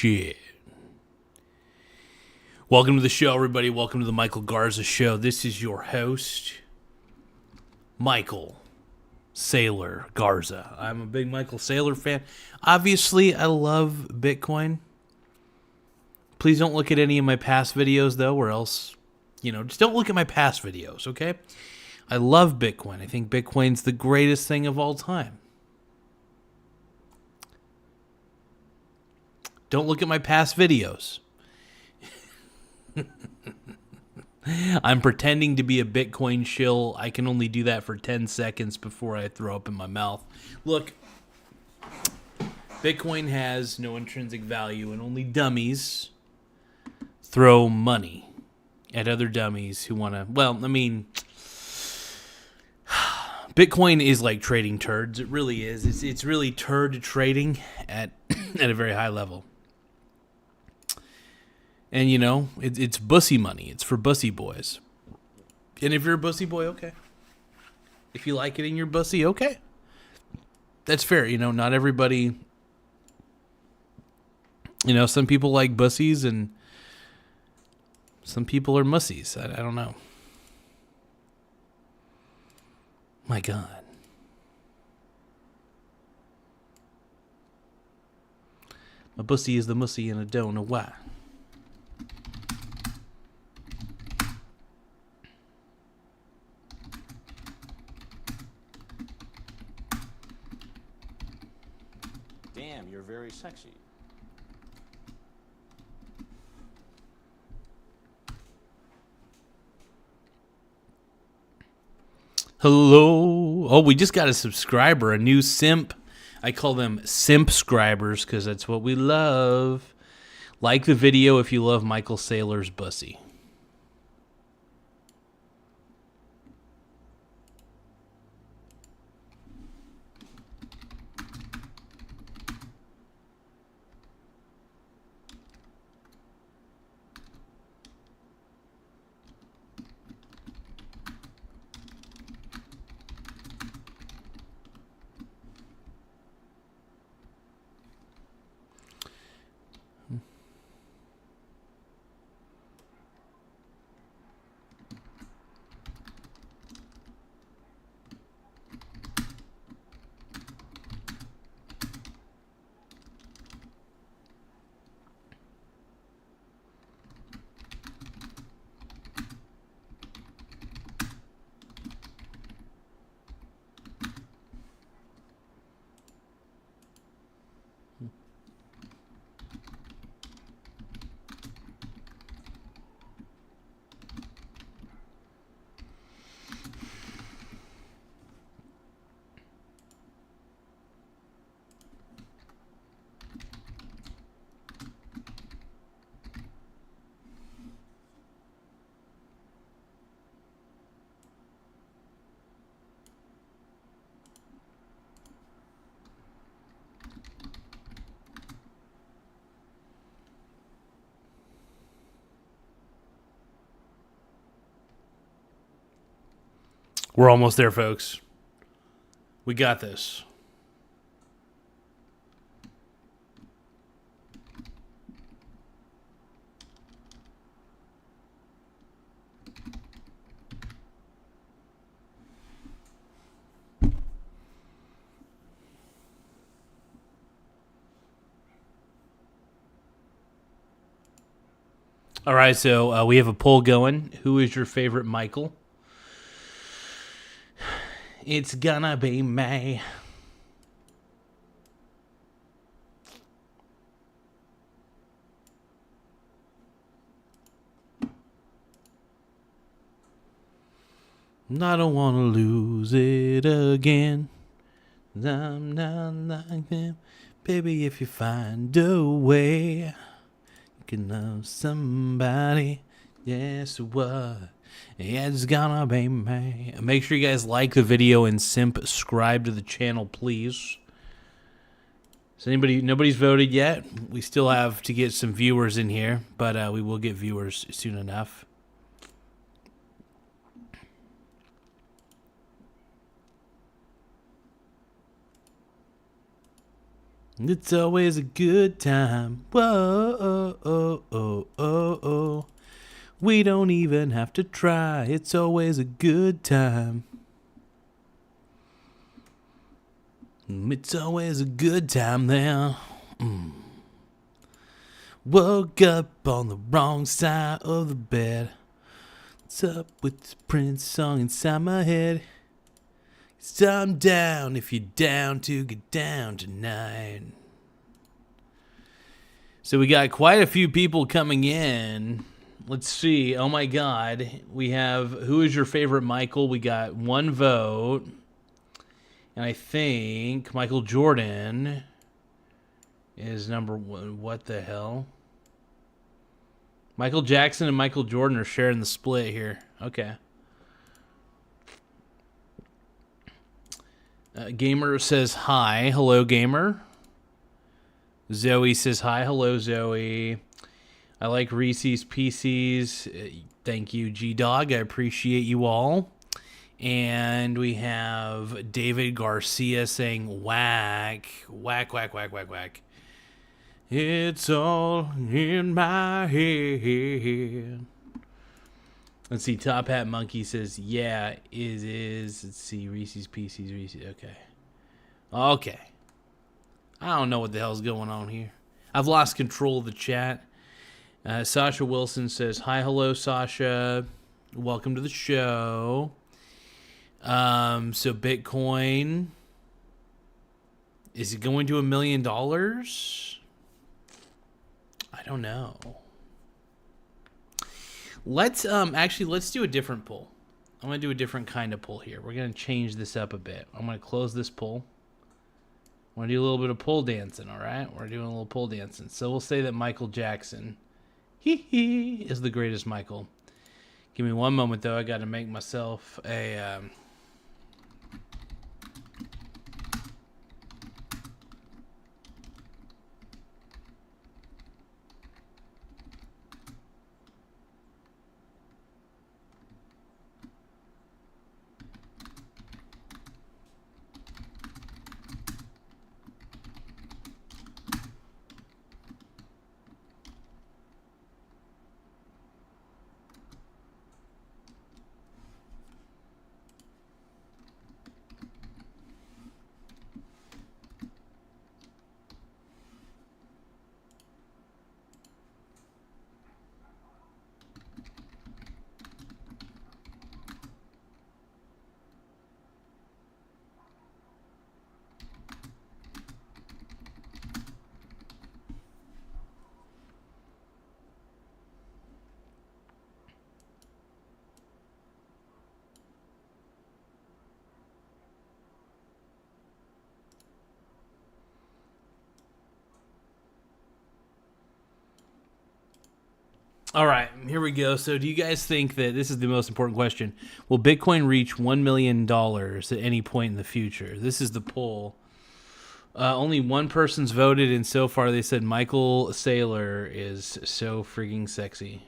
shit. Welcome to the show, everybody. Welcome to the Michael Garza Show. This is your host, Michael Saylor Garza. I'm a big Michael Saylor fan. Obviously, I love Bitcoin. Please don't look at any of my past videos, though, or else, just don't look at my past videos, okay? I love Bitcoin. I think Bitcoin's the greatest thing of all time. Don't look at my past videos. I'm pretending to be a Bitcoin shill. I can only do that for 10 seconds before I throw up in my mouth. Look, Bitcoin has no intrinsic value, and only dummies throw money at other dummies who want to... Bitcoin is like trading turds. It really is. It's really turd trading at a very high level. And, it's bussy money. It's for bussy boys. And if you're a bussy boy, okay. If you like it and you're bussy, okay. That's fair. Not everybody... some people like bussies and some people are mussies. I don't know. My God. My bussy is the mussy and I don't know why. Damn, you're very sexy. Hello. Oh, we just got a subscriber, a new simp. I call them simp-scribers because that's what we love. Like the video if you love Michael Saylor's bussy. We're almost there, folks. We got this. All right, so we have a poll going. Who is your favorite Michael? It's gonna be me. I don't want to lose it again. I'm not like them. Baby, if you find a way, you can love somebody. Guess what? It's gonna be me. Make sure you guys like the video and subscribe to the channel, please. Nobody's voted yet. We still have to get some viewers in here, but we will get viewers soon enough. It's always a good time. Whoa, oh, oh, oh, oh, oh. We don't even have to try. It's always a good time. It's always a good time there. Woke up on the wrong side of the bed. What's up with this Prince song inside my head? 'Cause I'm down if you're down to get down tonight. So we got quite a few people coming in. Let's see. Oh my God. We have, who is your favorite Michael? We got one vote. And I think Michael Jordan is number one. What the hell? Michael Jackson and Michael Jordan are sharing the split here. Okay. Gamer says hi. Hello, Gamer. Zoe says hi. Hello, Zoe. I like Reese's PCs. Thank you, G-Dog. I appreciate you all. And we have David Garcia saying whack. Whack, whack, whack, whack, whack. It's all in my head. Let's see. Top Hat Monkey says, yeah, it is. Let's see. Reese's PCs. Reese's. Okay. Okay. I don't know what the hell's going on here. I've lost control of the chat. Sasha Wilson says, hi, hello, Sasha. Welcome to the show. So Bitcoin, is it going to $1 million? I don't know. Let's do a different poll. I'm going to do a different kind of poll here. We're going to change this up a bit. I'm going to close this poll. I'm going to do a little bit of pole dancing, all right? We're doing a little pole dancing. So we'll say that Michael Jackson is the greatest Michael. Give me one moment, though. I got to make myself a... All right, here we go. So do you guys think that, this is the most important question, will Bitcoin reach $1 million at any point in the future? This is the poll. Only one person's voted, and so far they said Michael Saylor is so freaking sexy.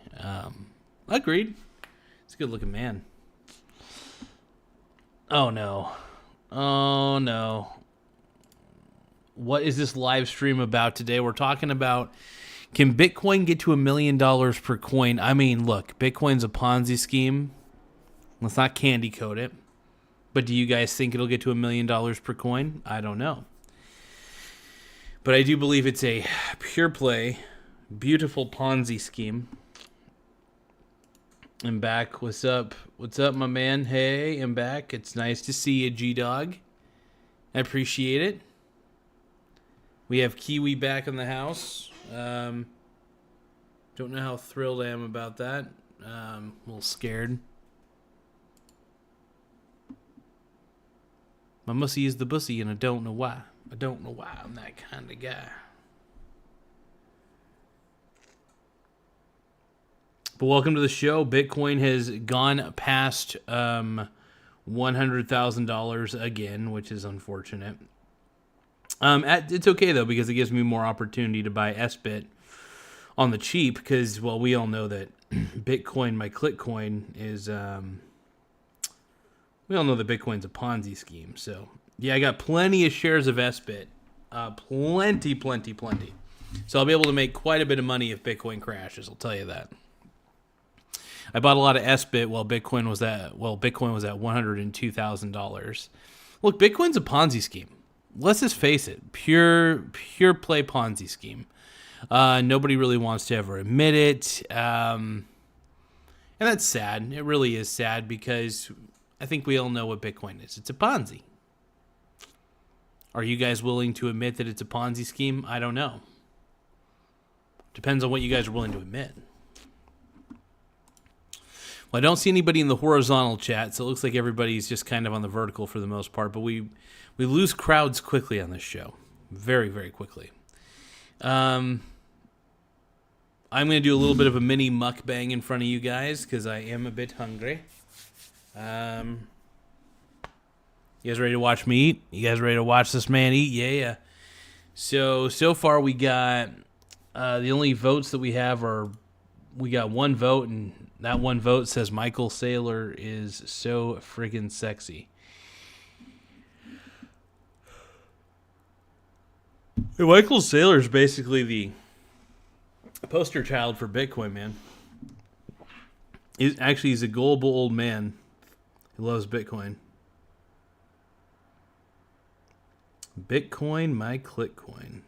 Agreed. He's a good-looking man. Oh, no. Oh, no. What is this live stream about today? We're talking about, can Bitcoin get to $1 million per coin? I mean, look, Bitcoin's a Ponzi scheme. Let's not candy coat it. But do you guys think it'll get to $1 million per coin? I don't know. But I do believe it's a pure play, beautiful Ponzi scheme. I'm back. What's up? What's up, my man? Hey, I'm back. It's nice to see you, G-Dog. I appreciate it. We have Kiwi back in the house. Don't know how thrilled I am about that. A little scared. My mussy is the bussy, and I don't know why. I don't know why I'm that kind of guy. But welcome to the show. Bitcoin has gone past $100,000 again, which is unfortunate. It's okay, though, because it gives me more opportunity to buy SBIT on the cheap, because, well, we all know that Bitcoin, my ClickCoin, is... we all know that Bitcoin's a Ponzi scheme, so... Yeah, I got plenty of shares of SBIT Plenty. So I'll be able to make quite a bit of money if Bitcoin crashes. I'll tell you that. I bought a lot of SBIT while Bitcoin was at $102,000. Look, Bitcoin's a Ponzi scheme. Let's just face it, pure play Ponzi scheme. Nobody really wants to ever admit it, and that's sad. It really is sad because I think we all know what Bitcoin is. It's a Ponzi. Are you guys willing to admit that it's a Ponzi scheme? I don't know. Depends on what you guys are willing to admit. Well, I don't see anybody in the horizontal chat, so it looks like everybody's just kind of on the vertical for the most part, but we lose crowds quickly on this show. Very, very quickly. I'm going to do a little bit of a mini mukbang in front of you guys because I am a bit hungry. You guys ready to watch me eat? You guys ready to watch this man eat? Yeah. So far we got the only votes that we have are we got one vote, and that one vote says Michael Saylor is so friggin' sexy. Hey, Michael Saylor is basically the poster child for Bitcoin, man. He's a gullible old man who loves Bitcoin. Bitcoin, my clickcoin.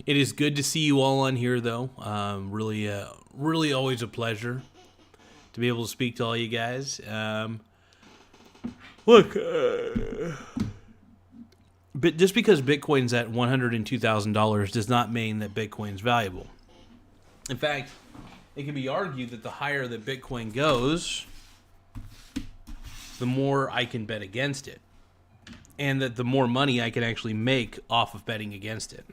It is good to see you all on here, though. Really always a pleasure to be able to speak to all you guys. Look, but just because Bitcoin's at $102,000 does not mean that Bitcoin's valuable. In fact, it can be argued that the higher that Bitcoin goes, the more I can bet against it, and that the more money I can actually make off of betting against it.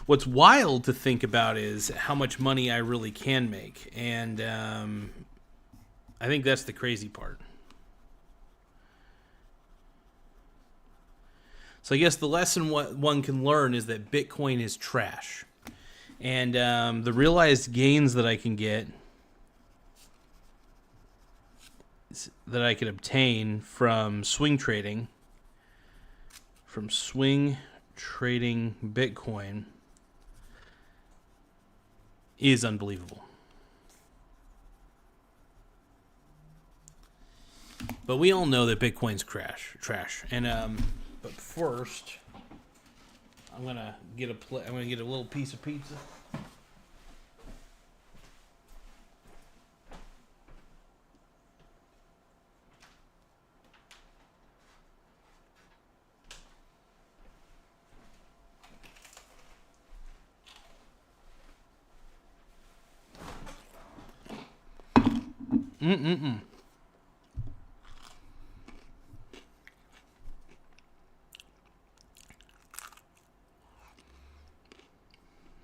What's wild to think about is how much money I really can make, and I think that's the crazy part. So I guess the lesson what one can learn is that Bitcoin is trash, and the realized gains that I can get, that I can obtain from swing trading Bitcoin is unbelievable. But we all know that Bitcoin's trash. And but first, I'm gonna get a little piece of pizza.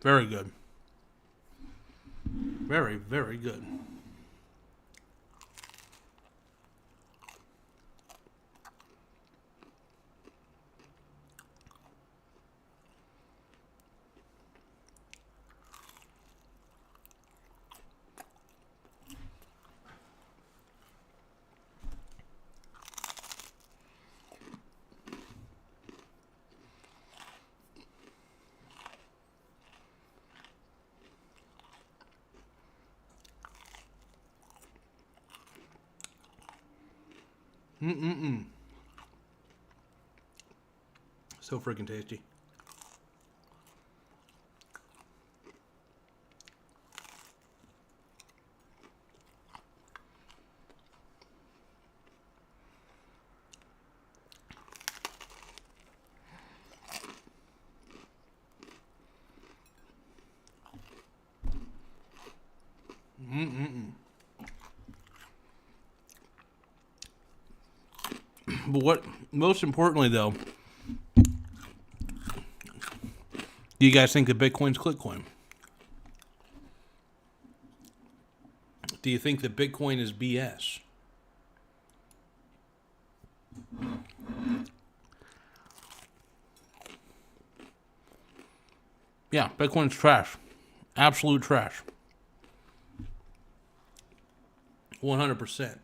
Very good. Very, very good. So freaking tasty. But what, most importantly though, do you guys think that Bitcoin's clickcoin? Do you think that Bitcoin is BS? Yeah, Bitcoin's trash. Absolute trash. 100%.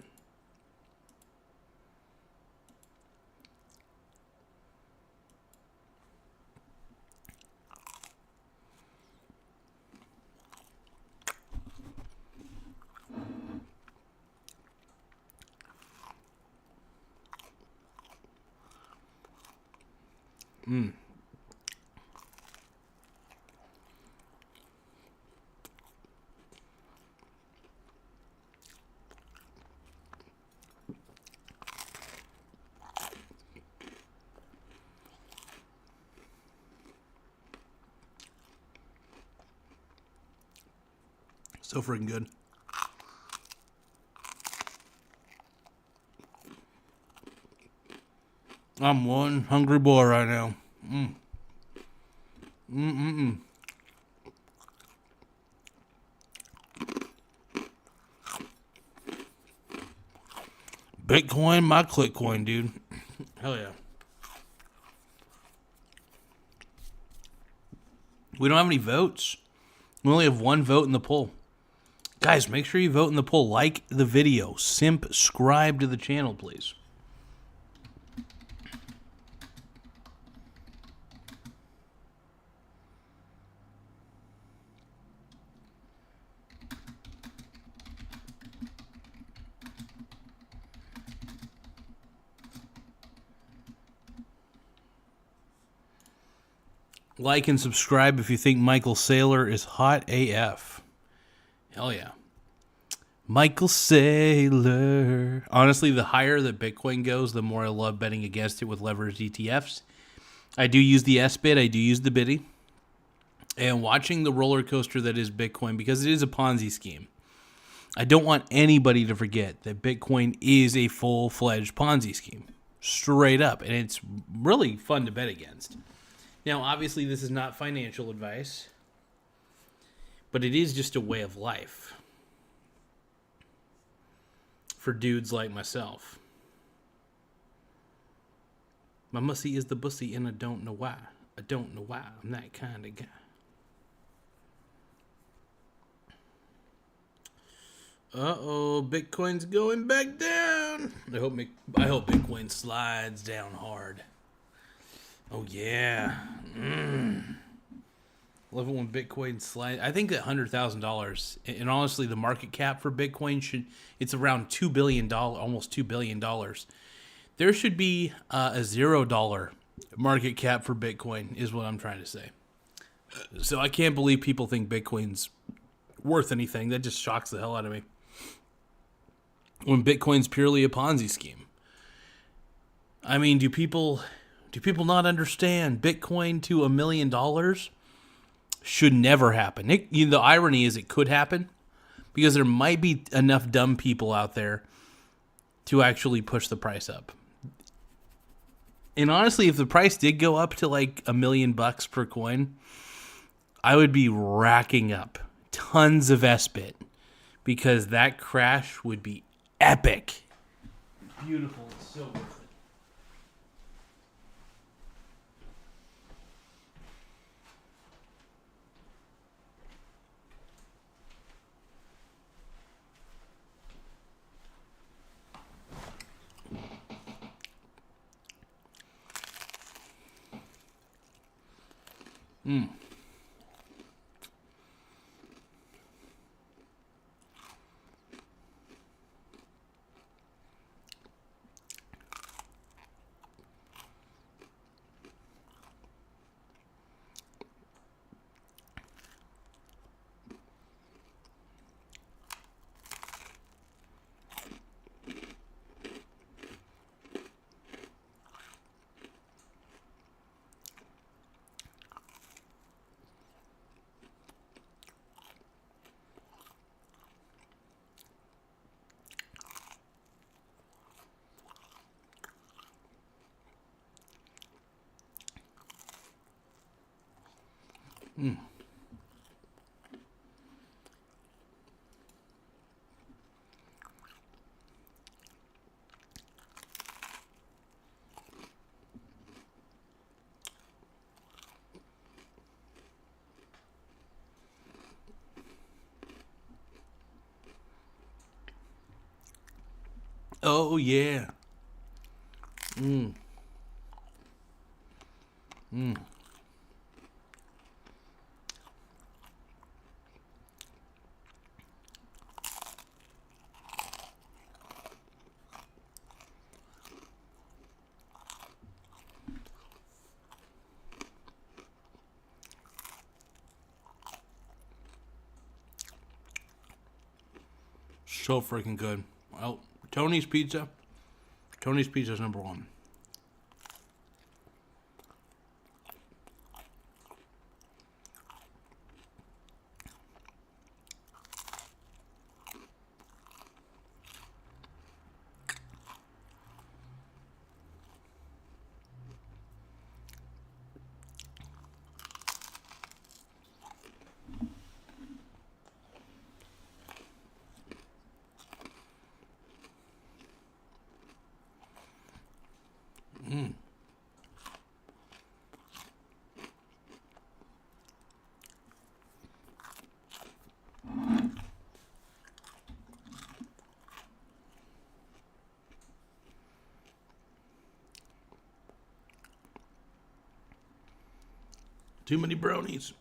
So freaking good. I'm one hungry boy right now. Bitcoin, my click coin, dude. Hell yeah. We don't have any votes. We only have one vote in the poll. Guys, make sure you vote in the poll. Like the video. Subscribe to the channel, please. Like and subscribe if you think Michael Saylor is hot AF. Hell yeah. Michael Saylor. Honestly, the higher that Bitcoin goes, the more I love betting against it with leveraged ETFs. I do use the S-Bit. I do use the Biddy. And watching the roller coaster that is Bitcoin, because it is a Ponzi scheme. I don't want anybody to forget that Bitcoin is a full-fledged Ponzi scheme. Straight up. And it's really fun to bet against. Now, obviously, this is not financial advice, but it is just a way of life for dudes like myself. My mussy is the bussy, and I don't know why. I don't know why. I'm that kind of guy. Uh-oh, Bitcoin's going back down. I hope Bitcoin slides down hard. Oh, yeah. Love it when Bitcoin slides. I think that $100,000, and honestly, the market cap for Bitcoin it's around $2 billion, almost $2 billion. There should be a $0 market cap for Bitcoin, is what I'm trying to say. So I can't believe people think Bitcoin's worth anything. That just shocks the hell out of me. When Bitcoin's purely a Ponzi scheme. I mean, do people not understand Bitcoin to $1 million should never happen? The irony is it could happen because there might be enough dumb people out there to actually push the price up. And honestly, if the price did go up to like $1 million per coin, I would be racking up tons of S-Bit because that crash would be epic. Beautiful. It's so worth it. Oh, yeah. Mm. Mm. So freaking good. Well, Tony's Pizza. Tony's Pizza is number one. Mm. Too many bronies.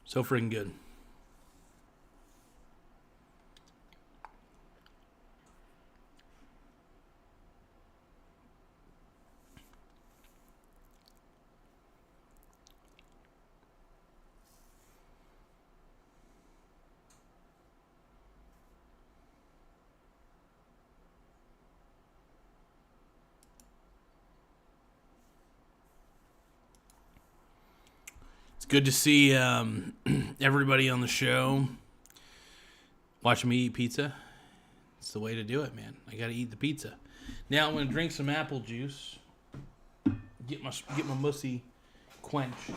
So freaking good. It's good to see everybody on the show watching me eat pizza. It's the way to do it, man. I got to eat the pizza. Now I'm going to drink some apple juice. Get my mussy quenched.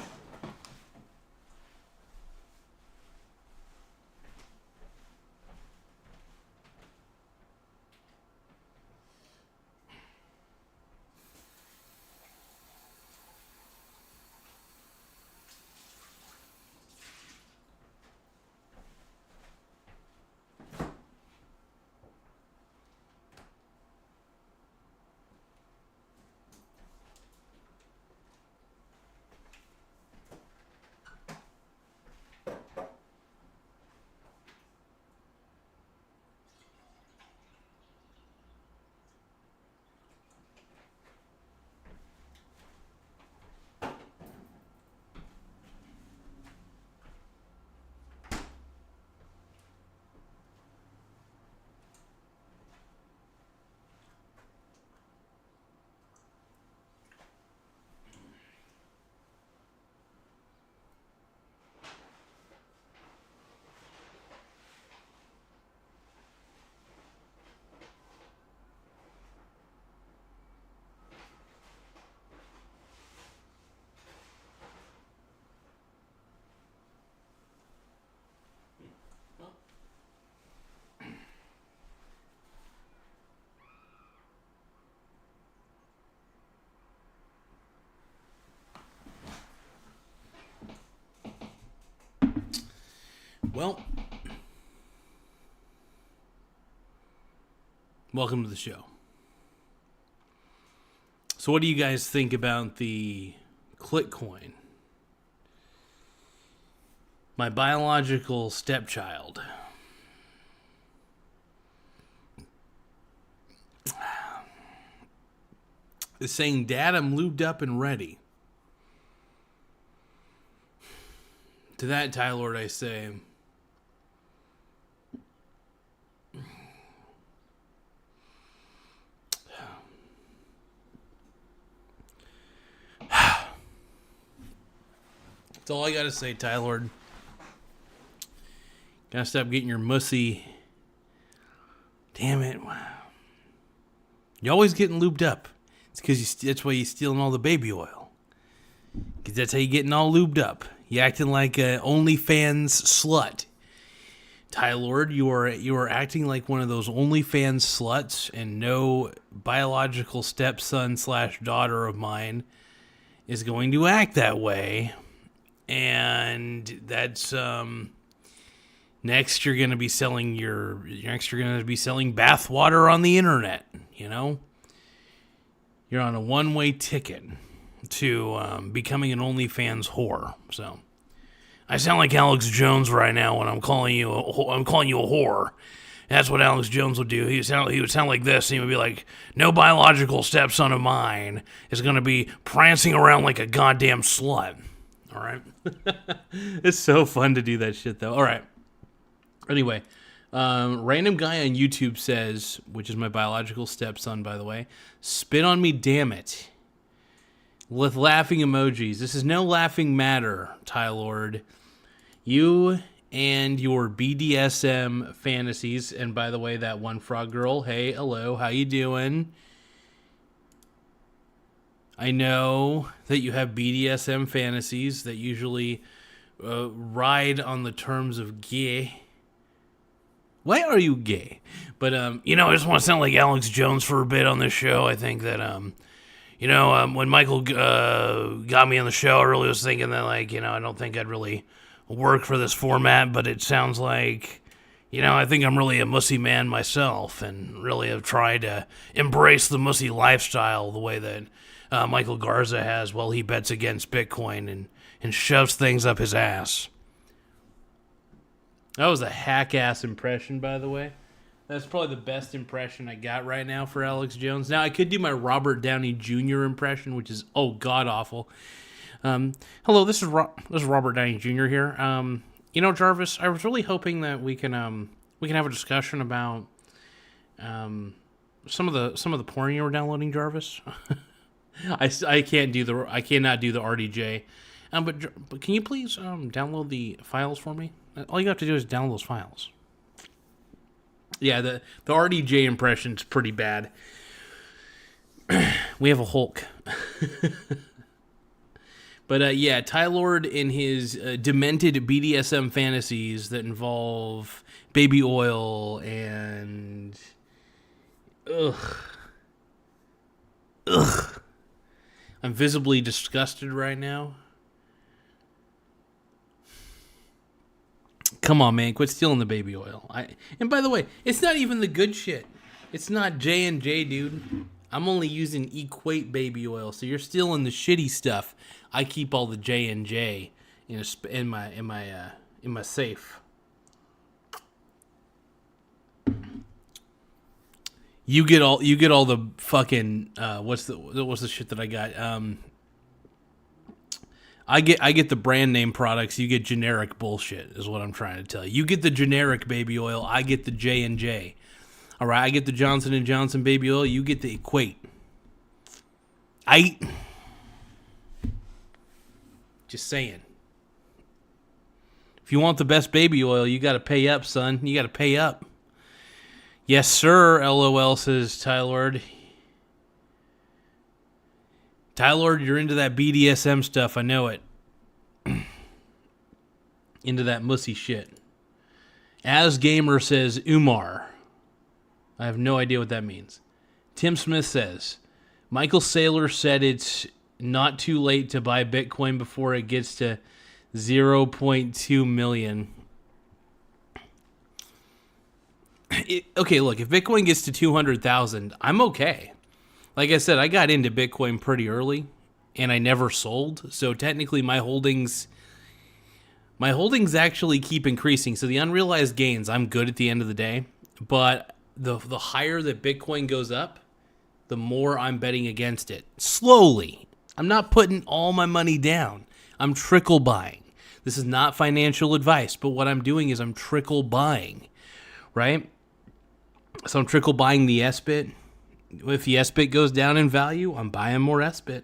Well, welcome to the show. So what do you guys think about the ClickCoin? My biological stepchild. Is saying, Dad, I'm lubed up and ready. To that, Tylord, I say, that's all I gotta say, Tylord. Gotta stop getting your mussy. Damn it. You're always getting lubed up. It's because that's why you're stealing all the baby oil. Because that's how you're getting all lubed up. You acting like a OnlyFans slut. Ty Lord, you are acting like one of those OnlyFans sluts, and no biological stepson / daughter of mine is going to act that way. And that's next you're going to be selling bath water on the internet. You know, you're on a one-way ticket to becoming an OnlyFans whore. So. I sound like Alex Jones right now when I'm calling you a whore. That's what Alex Jones would do. He would sound like this, and he would be like, no biological stepson of mine is going to be prancing around like a goddamn slut. All right? It's so fun to do that shit, though. All right. Anyway, random guy on YouTube says, which is my biological stepson, by the way, spit on me, damn it. With laughing emojis. This is no laughing matter, Ty Lord. You and your BDSM fantasies, and by the way, that one frog girl, hey, hello, how you doing? I know that you have BDSM fantasies that usually ride on the terms of gay. Why are you gay? But, I just want to sound like Alex Jones for a bit on this show. I think that, when Michael got me on the show, I really was thinking that, I don't think I'd really work for this format, but it sounds like, I think I'm really a mussy man myself, and really have tried to embrace the mussy lifestyle the way that Michael Garza has while he bets against Bitcoin and shoves things up his ass. That was a hack-ass impression, by the way. That's probably the best impression I got right now for Alex Jones. Now, I could do my Robert Downey Jr. impression, which is, god-awful. Hello, this is Robert Downey Jr. here. Jarvis, I was really hoping that we can have a discussion about some of the porn you were downloading, Jarvis. I cannot do the RDJ. But can you please download the files for me? All you have to do is download those files. Yeah, the RDJ impression's pretty bad. We have a Hulk. But Ty Lord in his demented BDSM fantasies that involve baby oil and... Ugh. I'm visibly disgusted right now. Come on, man, quit stealing the baby oil. And by the way, it's not even the good shit. It's not J&J, dude. I'm only using Equate baby oil, so you're stealing the shitty stuff. I keep all the J&J in my safe. You get all the fucking what's the shit that I got? I get the brand name products. You get generic bullshit, is what I'm trying to tell you. You get the generic baby oil. I get the J&J. All right, I get the Johnson & Johnson baby oil. You get the Equate. Just saying. If you want the best baby oil, you got to pay up, son. You got to pay up. Yes, sir, LOL, says Tylord. Tylord, you're into that BDSM stuff. I know it. Into that mussy shit. As Gamer says, Umar. I have no idea what that means. Tim Smith says, Michael Saylor said it's not too late to buy Bitcoin before it gets to 0.2 million. Okay, look, if Bitcoin gets to 200,000, I'm okay. Like I said, I got into Bitcoin pretty early, and I never sold. So technically, my holdings actually keep increasing. So the unrealized gains, I'm good at the end of the day. But the higher that Bitcoin goes up, the more I'm betting against it. Slowly. I'm not putting all my money down. I'm trickle buying. This is not financial advice, but what I'm doing is I'm trickle buying, right? So I'm trickle buying the SBIT. If the SBIT goes down in value, I'm buying more SBIT.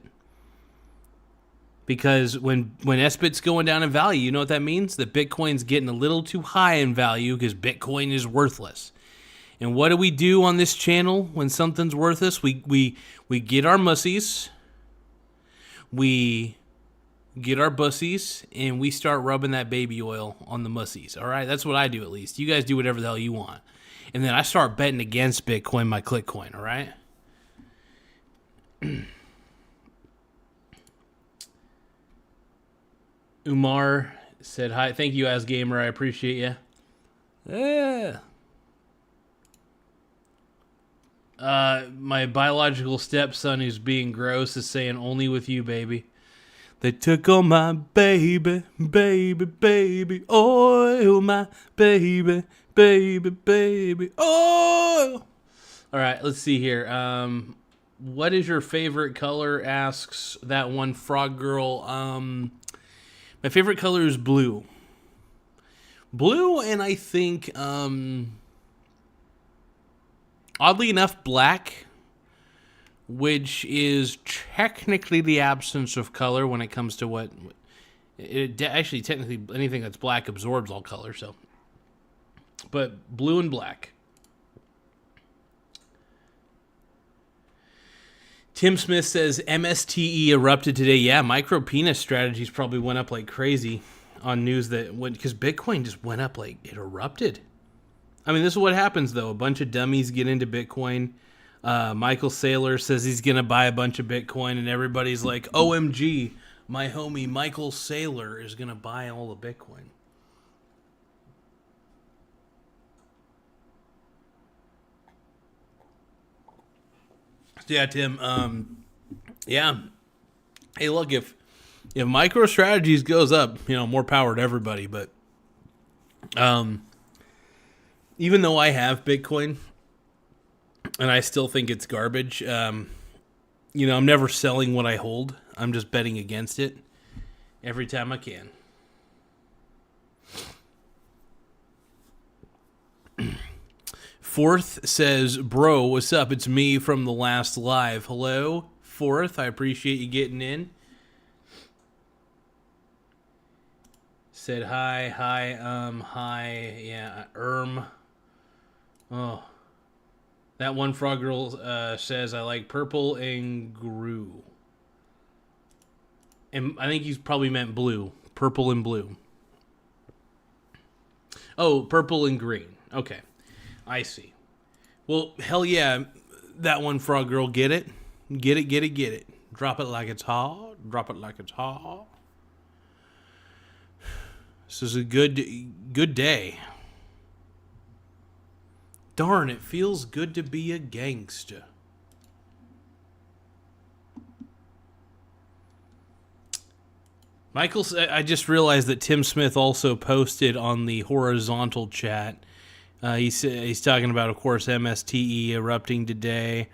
Because when SBIT's going down in value, you know what that means? That Bitcoin's getting a little too high in value because Bitcoin is worthless. And what do we do on this channel when something's worthless? We get our mussies. We get our bussies, and we start rubbing that baby oil on the mussies. All right, that's what I do at least. You guys do whatever the hell you want, and then I start betting against Bitcoin, my ClickCoin. All right. Umar said hi. Thank you, As Gamer. I appreciate you. Yeah. My biological stepson who's being gross is saying only with you, baby. They took on my baby, baby, baby, oil, my baby, baby, baby, oil. All right, let's see here. What is your favorite color? Asks that one frog girl. My favorite color is blue. Blue, and I think, oddly enough, black, which is technically the absence of color when it comes to what... actually, technically, anything that's black absorbs all color, so... But blue and black. Tim Smith says, MSTE erupted today. Yeah, micro penis strategies probably went up like crazy on news that went... Because Bitcoin just went up like... It erupted. I mean, this is what happens, though. A bunch of dummies get into Bitcoin. Michael Saylor says he's going to buy a bunch of Bitcoin, and everybody's like, OMG, my homie Michael Saylor is going to buy all the Bitcoin. Yeah, Tim. Yeah. Hey, look, if MicroStrategies goes up, more power to everybody. But even though I have Bitcoin, and I still think it's garbage, I'm never selling what I hold. I'm just betting against it every time I can. Fourth says, bro, what's up? It's me from the last live. Hello, Fourth. I appreciate you getting in. Said hi. Hi. Yeah, Oh. That one frog girl says, I like purple and grue. And I think he's probably meant blue. Purple and blue. Oh, purple and green. Okay. I see. Well, hell yeah, that one frog girl, get it? Get it. Drop it like it's hot. This is a good day. Darn, it feels good to be a gangster. Michael, I just realized that Tim Smith also posted on the horizontal chat. He's talking about, of course, MSTE erupting today.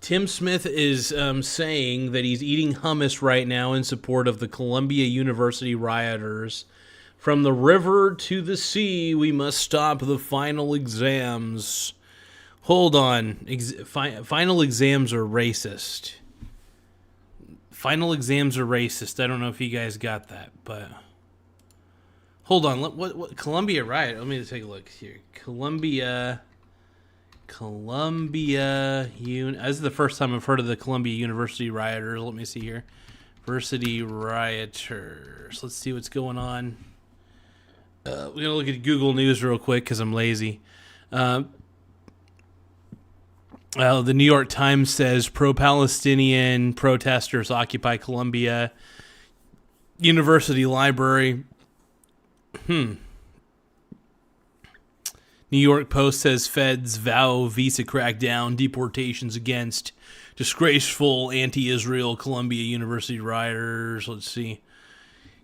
Tim Smith is saying that he's eating hummus right now in support of the Columbia University rioters. From the river to the sea, we must stop the final exams. Hold on. Final exams are racist. Final exams are racist. I don't know if you guys got that, but... Hold on. What Columbia riot? Let me take a look here. Columbia... This is the first time I've heard of the Columbia University rioters. Let me see here. University rioters. Let's see what's going on. We're going to look at Google News real quick because I'm lazy. The New York Times says pro-Palestinian protesters occupy Columbia University Library. New York Post says feds vow visa crackdown, deportations against disgraceful anti-Israel Columbia University rioters. Let's see.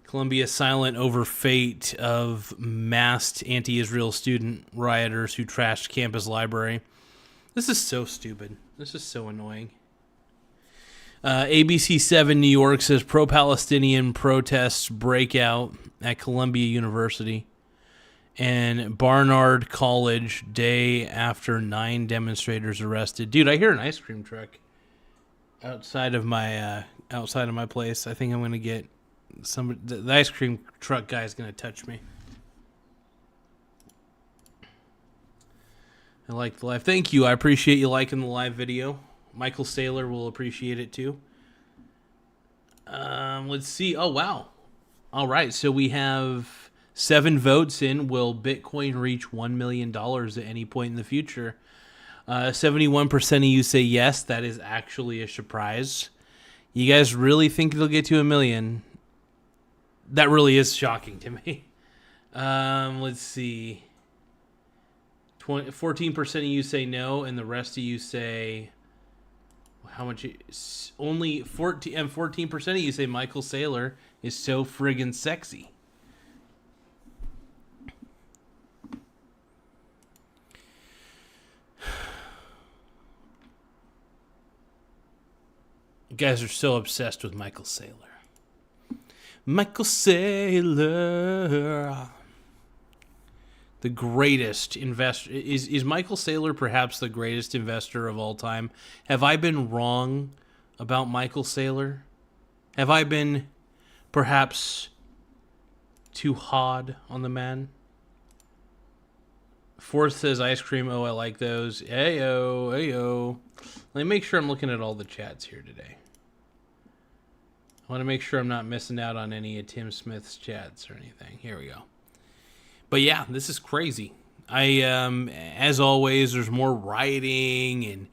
Columbia silent over fate of masked anti-Israel student rioters who trashed campus library. This is so stupid. This is so annoying. ABC 7 New York says pro-Palestinian protests break out at Columbia University. And Barnard College, day after 9 demonstrators arrested. Dude, I hear an ice cream truck outside of my place. I think I'm gonna get the ice cream truck guy is gonna touch me. I like the live. Thank you. I appreciate you liking the live video. Michael Saylor will appreciate it too. Let's see. Oh, wow. All right. So we have 7 votes in. Will Bitcoin reach $1 million at any point in the future? 71% of you say yes. That is actually a surprise. You guys really think it'll get to $1 million? That really is shocking to me. Let's see. 14% of you say no, and the rest of you say how much? Only 14% of you say Michael Saylor is so friggin' sexy. You guys are so obsessed with Michael Saylor. Michael Saylor. The greatest investor. Is Michael Saylor perhaps the greatest investor of all time? Have I been wrong about Michael Saylor? Have I been perhaps too hard on the man? Fourth says ice cream. Oh, I like those. Ayo, ayo. Let me make sure I'm looking at all the chats here today. I want to make sure I'm not missing out on any of Tim Smith's chats or anything. Here we go. But yeah, this is crazy. As always, there's more writing and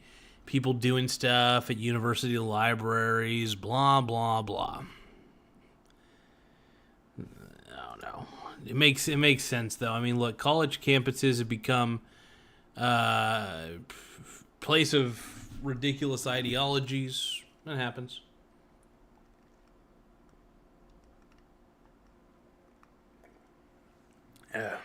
people doing stuff at university libraries, blah, blah, blah. I don't know. It makes sense, though. I mean, look, college campuses have become a place of ridiculous ideologies. That happens. Yeah.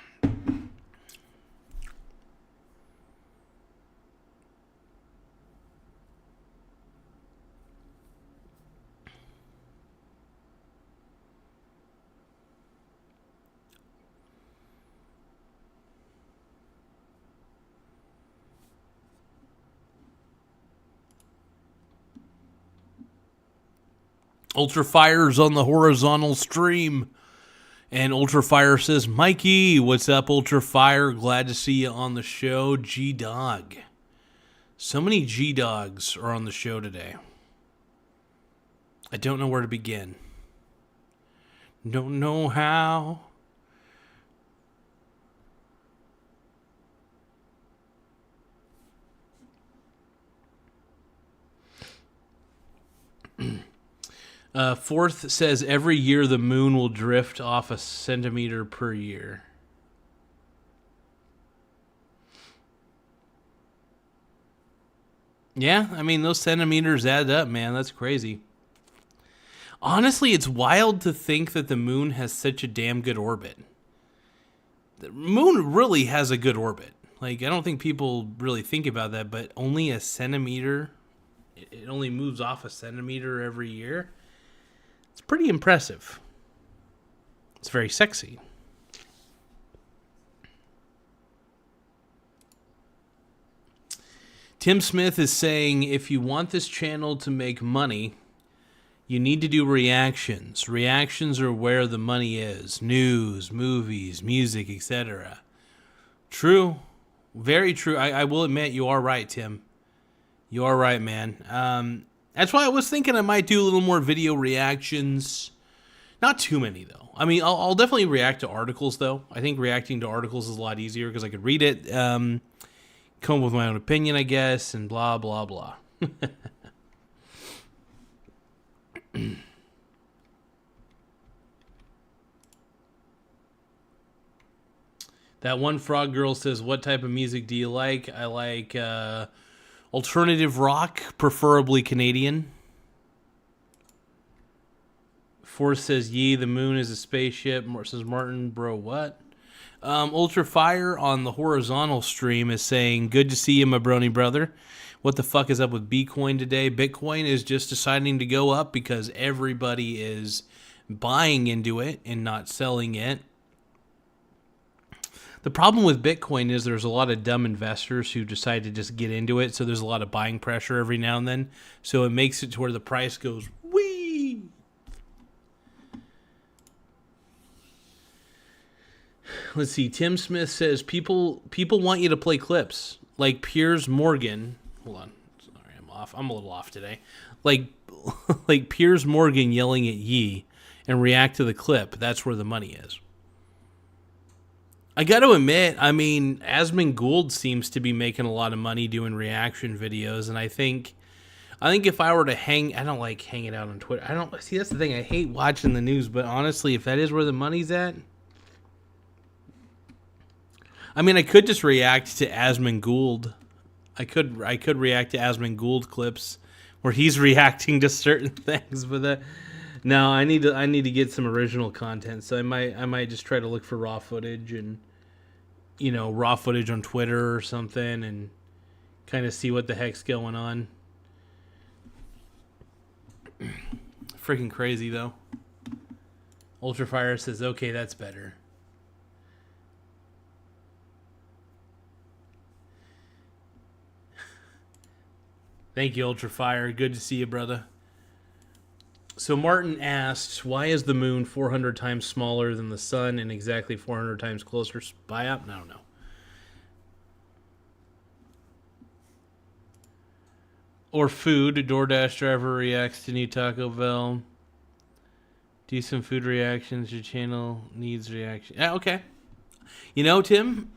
Ultra Fire's on the horizontal stream. And Ultra Fire says, Mikey, what's up, Ultra Fire? Glad to see you on the show. G-Dog. So many G-Dogs are on the show today. I don't know where to begin. Don't know how. Fourth says every year the moon will drift off a centimeter per year. Yeah, I mean, those centimeters add up, man. That's crazy. Honestly, it's wild to think that the moon has such a damn good orbit. The moon really has a good orbit. Like, I don't think people really think about that, but only a centimeter. It only moves off a centimeter every year. It's pretty impressive. It's very sexy. Tim Smith is saying, if you want this channel to make money, you need to do reactions. Reactions are where the money is. News, movies, music, etc. True. Very true. I will admit, you are right, Tim. You are right, man. That's why I was thinking I might do a little more video reactions. Not too many, though. I mean, I'll definitely react to articles, though. I think reacting to articles is a lot easier because I could read it, come up with my own opinion, I guess, and blah, blah, blah. That one frog girl says, what type of music do you like? I like alternative rock, preferably Canadian. Force says, yee, the moon is a spaceship. Says Martin, bro, what? Ultra Fire on the horizontal stream is saying, good to see you, my brony brother. What the fuck is up with Bitcoin today? Bitcoin is just deciding to go up because everybody is buying into it and not selling it. The problem with Bitcoin is there's a lot of dumb investors who decide to just get into it, so there's a lot of buying pressure every now and then. So it makes it to where the price goes, whee! Let's see. Tim Smith says, people want you to play clips. like Piers Morgan. Hold on, sorry, I'm off. I'm a little off today. Like, like Piers Morgan yelling at Yee and react to the clip. That's where the money is. I got to admit, I mean, Asmund Gould seems to be making a lot of money doing reaction videos, and I think if I were to I don't like hanging out on Twitter. I don't see, that's the thing. I hate watching the news, but honestly, if that is where the money's at, I mean, I could just react to Asmund Gould. I could react to Asmund Gould clips where he's reacting to certain things, but no, I need to get some original content. So I might just try to look for raw footage and raw footage on Twitter or something and kind of see what the heck's going on. Freaking crazy though. Ultrafire says, "Okay, that's better." Thank you, Ultrafire. Good to see you, brother. So Martin asks, why is the moon 400 times smaller than the sun and exactly 400 times closer? Spy up? I don't know. Or food. A DoorDash driver reacts to new Taco Bell. Do some food reactions. Your channel needs reaction. Yeah, okay. You know, Tim,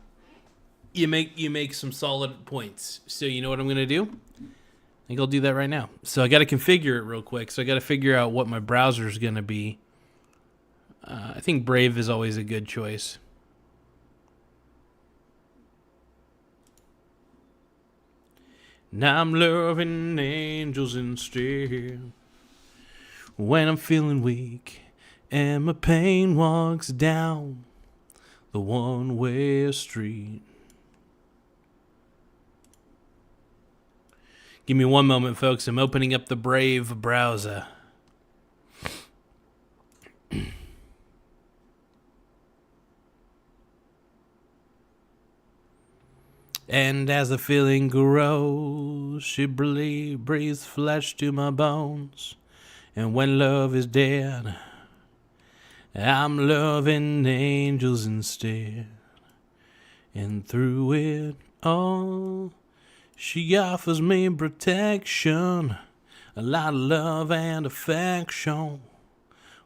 you make some solid points. So you know what I'm going to do? I think I'll do that right now. So I got to configure it real quick. So I got to figure out what my browser is going to be. I think Brave is always a good choice. Now I'm loving angels instead. When I'm feeling weak and my pain walks down the one-way street. Give me one moment, folks. I'm opening up the Brave browser. And as the feeling grows, she breathes flesh to my bones. And when love is dead, I'm loving angels instead. And through it all, she offers me protection, a lot of love and affection,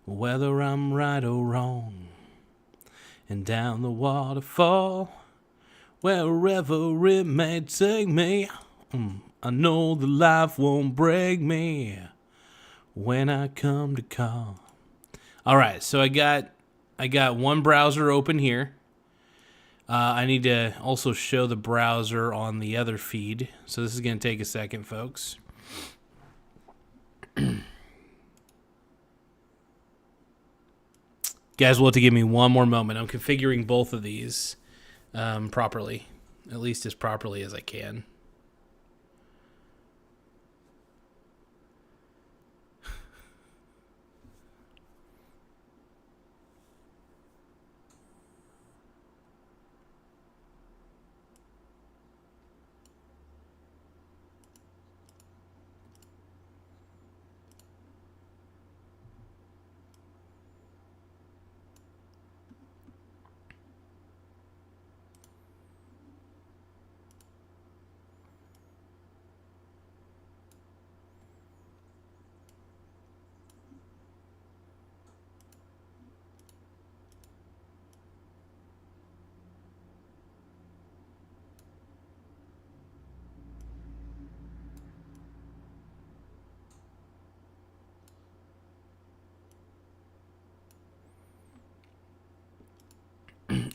whether I'm right or wrong. And down the waterfall, wherever it may take me, I know that life won't break me when I come to call. All right, so I got one browser open here. I need to also show the browser on the other feed. So this is going to take a second, folks. Guys, will have to give me one more moment. I'm configuring both of these properly, at least as properly as I can.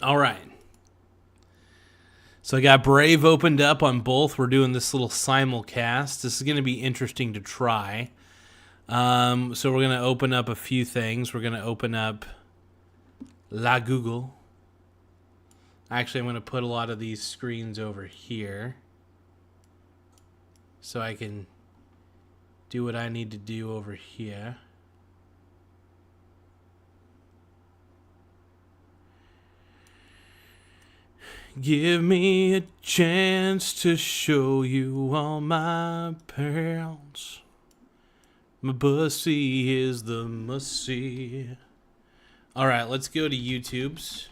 All right. So I got Brave opened up on both. We're doing this little simulcast. This is going to be interesting to try. So we're going to open up a few things. We're going to open up La Google. Actually, I'm going to put a lot of these screens over here so I can do what I need to do over here. Give me a chance to show you all my pearls. My pussy is the must-see. All right, let's go to YouTube's.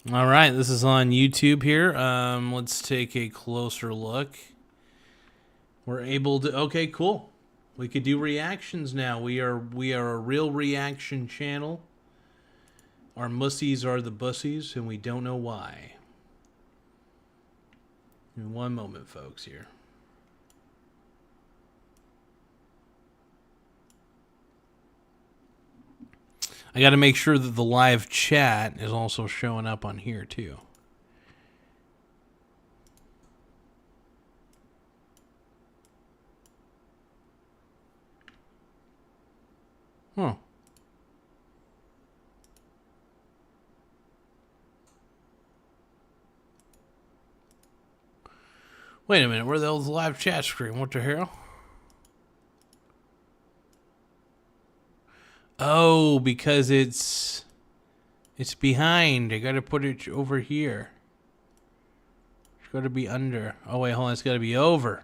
All right, this is on YouTube here. Let's take a closer look. We're able to. Okay, cool. We could do reactions now. We are a real reaction channel. Our mussies are the bussies, and we don't know why. In one moment, folks. Here. I got to make sure that the live chat is also showing up on here too. Huh. Wait a minute, where the hell's the live chat screen? What the hell? Oh, because it's behind. I gotta put it over here. It's gotta be under. Oh wait, hold on, it's gotta be over.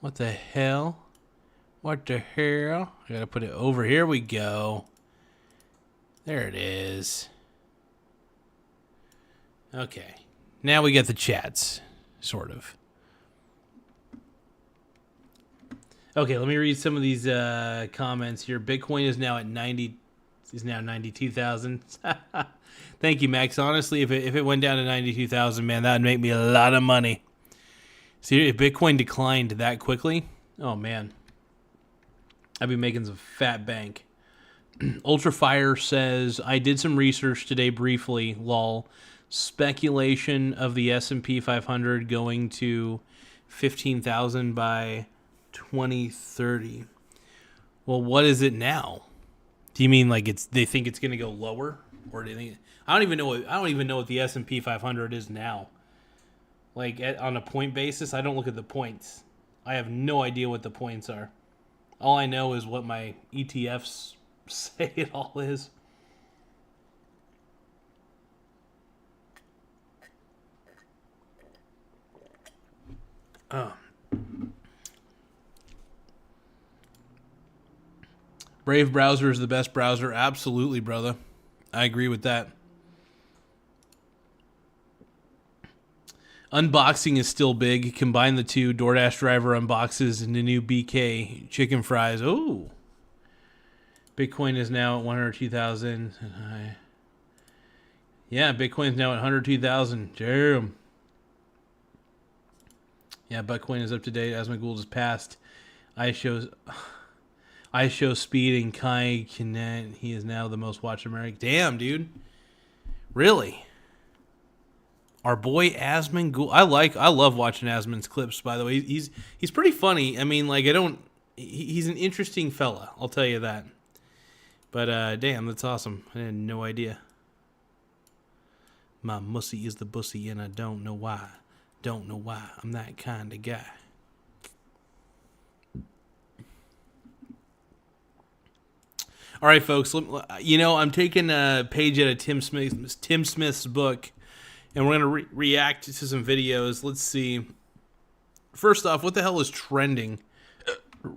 What the hell? What the hell? I gotta put it over. Here we go. There it is. Okay. Now we get the chats. Sort of. Okay, let me read some of these comments here. Bitcoin is now at 92,000. Thank you, Max. Honestly, if it went down to 92,000, man, that would make me a lot of money. See, if Bitcoin declined that quickly, oh man, I'd be making some fat bank. Ultrafire says, I did some research today briefly, lol. Speculation of the S&P 500 going to 15,000 by 2030. Well, what is it now? Do you mean like they think it's going to go lower, or do you think I don't even know what the S&P 500 is now. Like on a point basis, I don't look at the points. I have no idea what the points are. All I know is what my ETFs say it all is. Brave browser is the best browser. Absolutely, brother. I agree with that. Unboxing is still big. Combine the two. DoorDash driver unboxes the new BK chicken fries. Oh. Bitcoin is now at 102,000. Yeah, Bitcoin's now at 102,000. Damn. Yeah, Bitcoin is up to date. Asma Gould is passed. I show Speed and Kai Kinet. He is now the most watched American. Damn, dude. Really? Our boy Asman Gould. I love watching Asman's clips, by the way. He's pretty funny. I mean, like, he's an interesting fella, I'll tell you that. But damn, that's awesome. I had no idea. My mussy is the bussy and I don't know why. Don't know why. I'm that kind of guy. All right, folks. I'm taking a page out of Tim Smith's book, and we're going to react to some videos. Let's see. First off, what the hell is trending?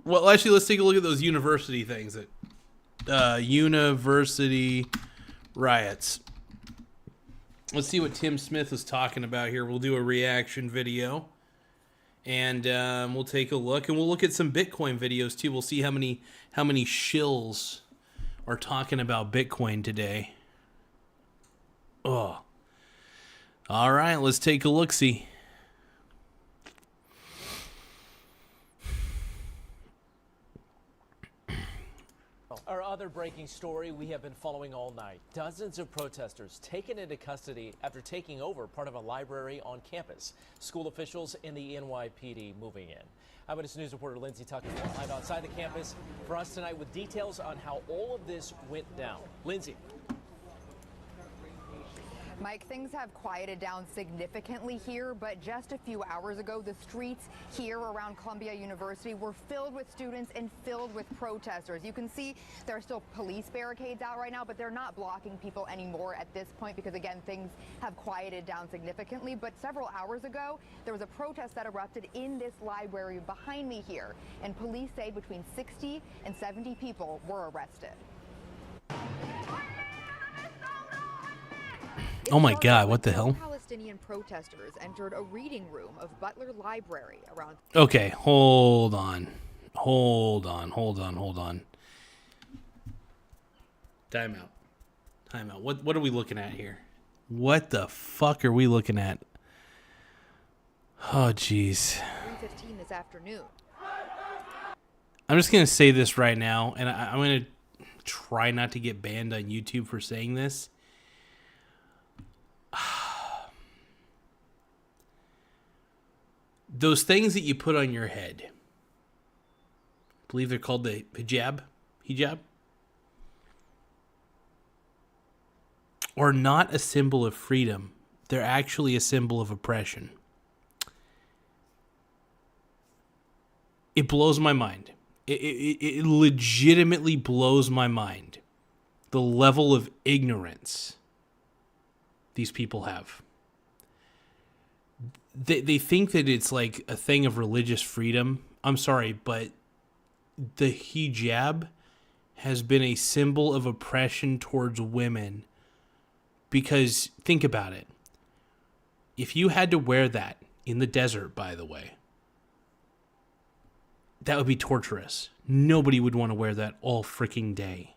Well, actually, let's take a look at those university things. University riots. Let's see what Tim Smith is talking about here. We'll do a reaction video, and we'll take a look, and we'll look at some Bitcoin videos too. We'll see how many shills are talking about Bitcoin today. Oh. All right, let's take a look-see. Our other breaking story we have been following all night. Dozens of protesters taken into custody after taking over part of a library on campus. School officials and the NYPD moving in. Eyewitness News reporter Lindsay Tucker live outside the campus for us tonight with details on how all of this went down. Lindsay. Mike, things have quieted down significantly here, but just a few hours ago, the streets here around Columbia University were filled with students and filled with protesters. You can see there are still police barricades out right now, but they're not blocking people anymore at this point because, again, things have quieted down significantly. But several hours ago, there was a protest that erupted in this library behind me here, and police say between 60 and 70 people were arrested. Oh my God, what the hell? Palestinian protesters entered a reading room of Butler Library around. Okay, hold on. Hold on. Time out. What are we looking at here? What the fuck are we looking at? Oh, jeez. 3:15 this afternoon. I'm just going to say this right now, and I'm going to try not to get banned on YouTube for saying this. Those things that you put on your head, I believe they're called the hijab, are not a symbol of freedom. They're actually a symbol of oppression. It blows my mind. It legitimately blows my mind. The level of ignorance these people have. They think that it's like a thing of religious freedom. I'm sorry, but the hijab has been a symbol of oppression towards women. Because think about it. If you had to wear that in the desert, by the way, that would be torturous. Nobody would want to wear that all freaking day.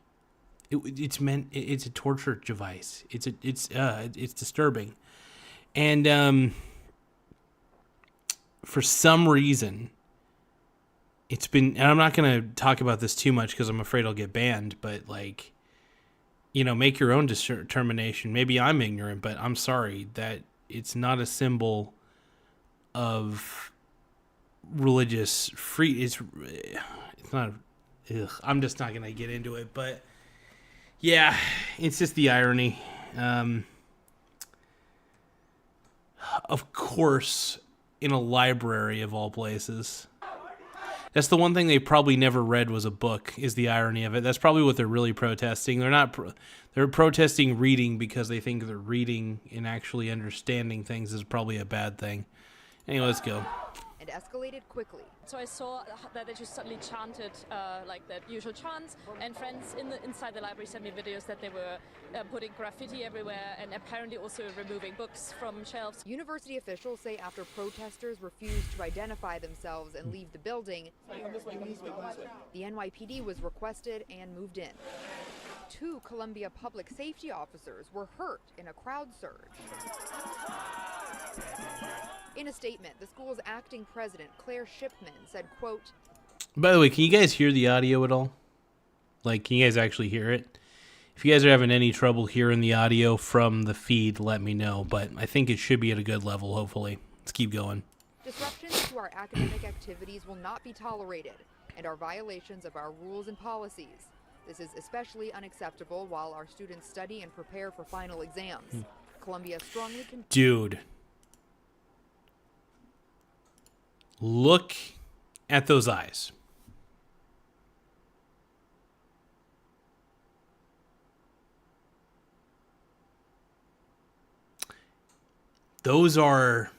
It's a torture device. It's disturbing. And for some reason, it's been, and I'm not going to talk about this too much because I'm afraid I'll get banned, but like, you know, make your own determination. Maybe I'm ignorant, but I'm sorry that it's not a symbol of religious free. It's not. Ugh, I'm just not going to get into it, but yeah, it's just the irony. Of course, in a library of all places. That's the one thing they probably never read was a book, is the irony of it. That's probably what they're really protesting. They're protesting reading because they think that reading and actually understanding things is probably a bad thing. Anyway, let's go. And escalated quickly. So I saw that they just suddenly chanted like that usual chants, and friends inside the library sent me videos that they were putting graffiti everywhere and apparently also removing books from shelves. University officials say after protesters refused to identify themselves and leave the building, the NYPD was requested and moved in. 2 Columbia public safety officers were hurt in a crowd surge. In a statement, the school's acting president, Claire Shipman, said, quote, by the way, can you guys hear the audio at all? Like, can you guys actually hear it? If you guys are having any trouble hearing the audio from the feed, let me know. But I think it should be at a good level, hopefully. Let's keep going. Disruptions to our academic activities will not be tolerated and are violations of our rules and policies. This is especially unacceptable while our students study and prepare for final exams. Columbia strongly Dude. Look at those eyes. Those are,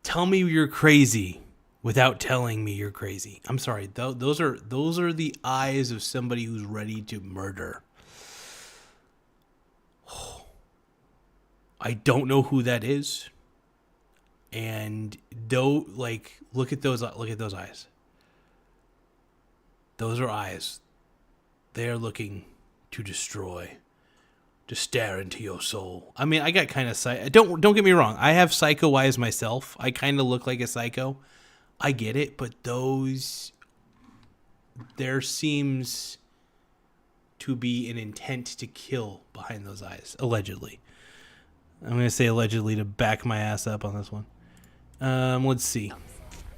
tell me you're crazy without telling me you're crazy. I'm sorry. Those are the eyes of somebody who's ready to murder. I don't know who that is. And though, like, look at those eyes. Those are eyes. They are looking to destroy, to stare into your soul. I mean, I got kind of don't get me wrong. I have psycho eyes myself. I kind of look like a psycho. I get it, but there seems to be an intent to kill behind those eyes, allegedly. I'm going to say allegedly to back my ass up on this one. Let's see.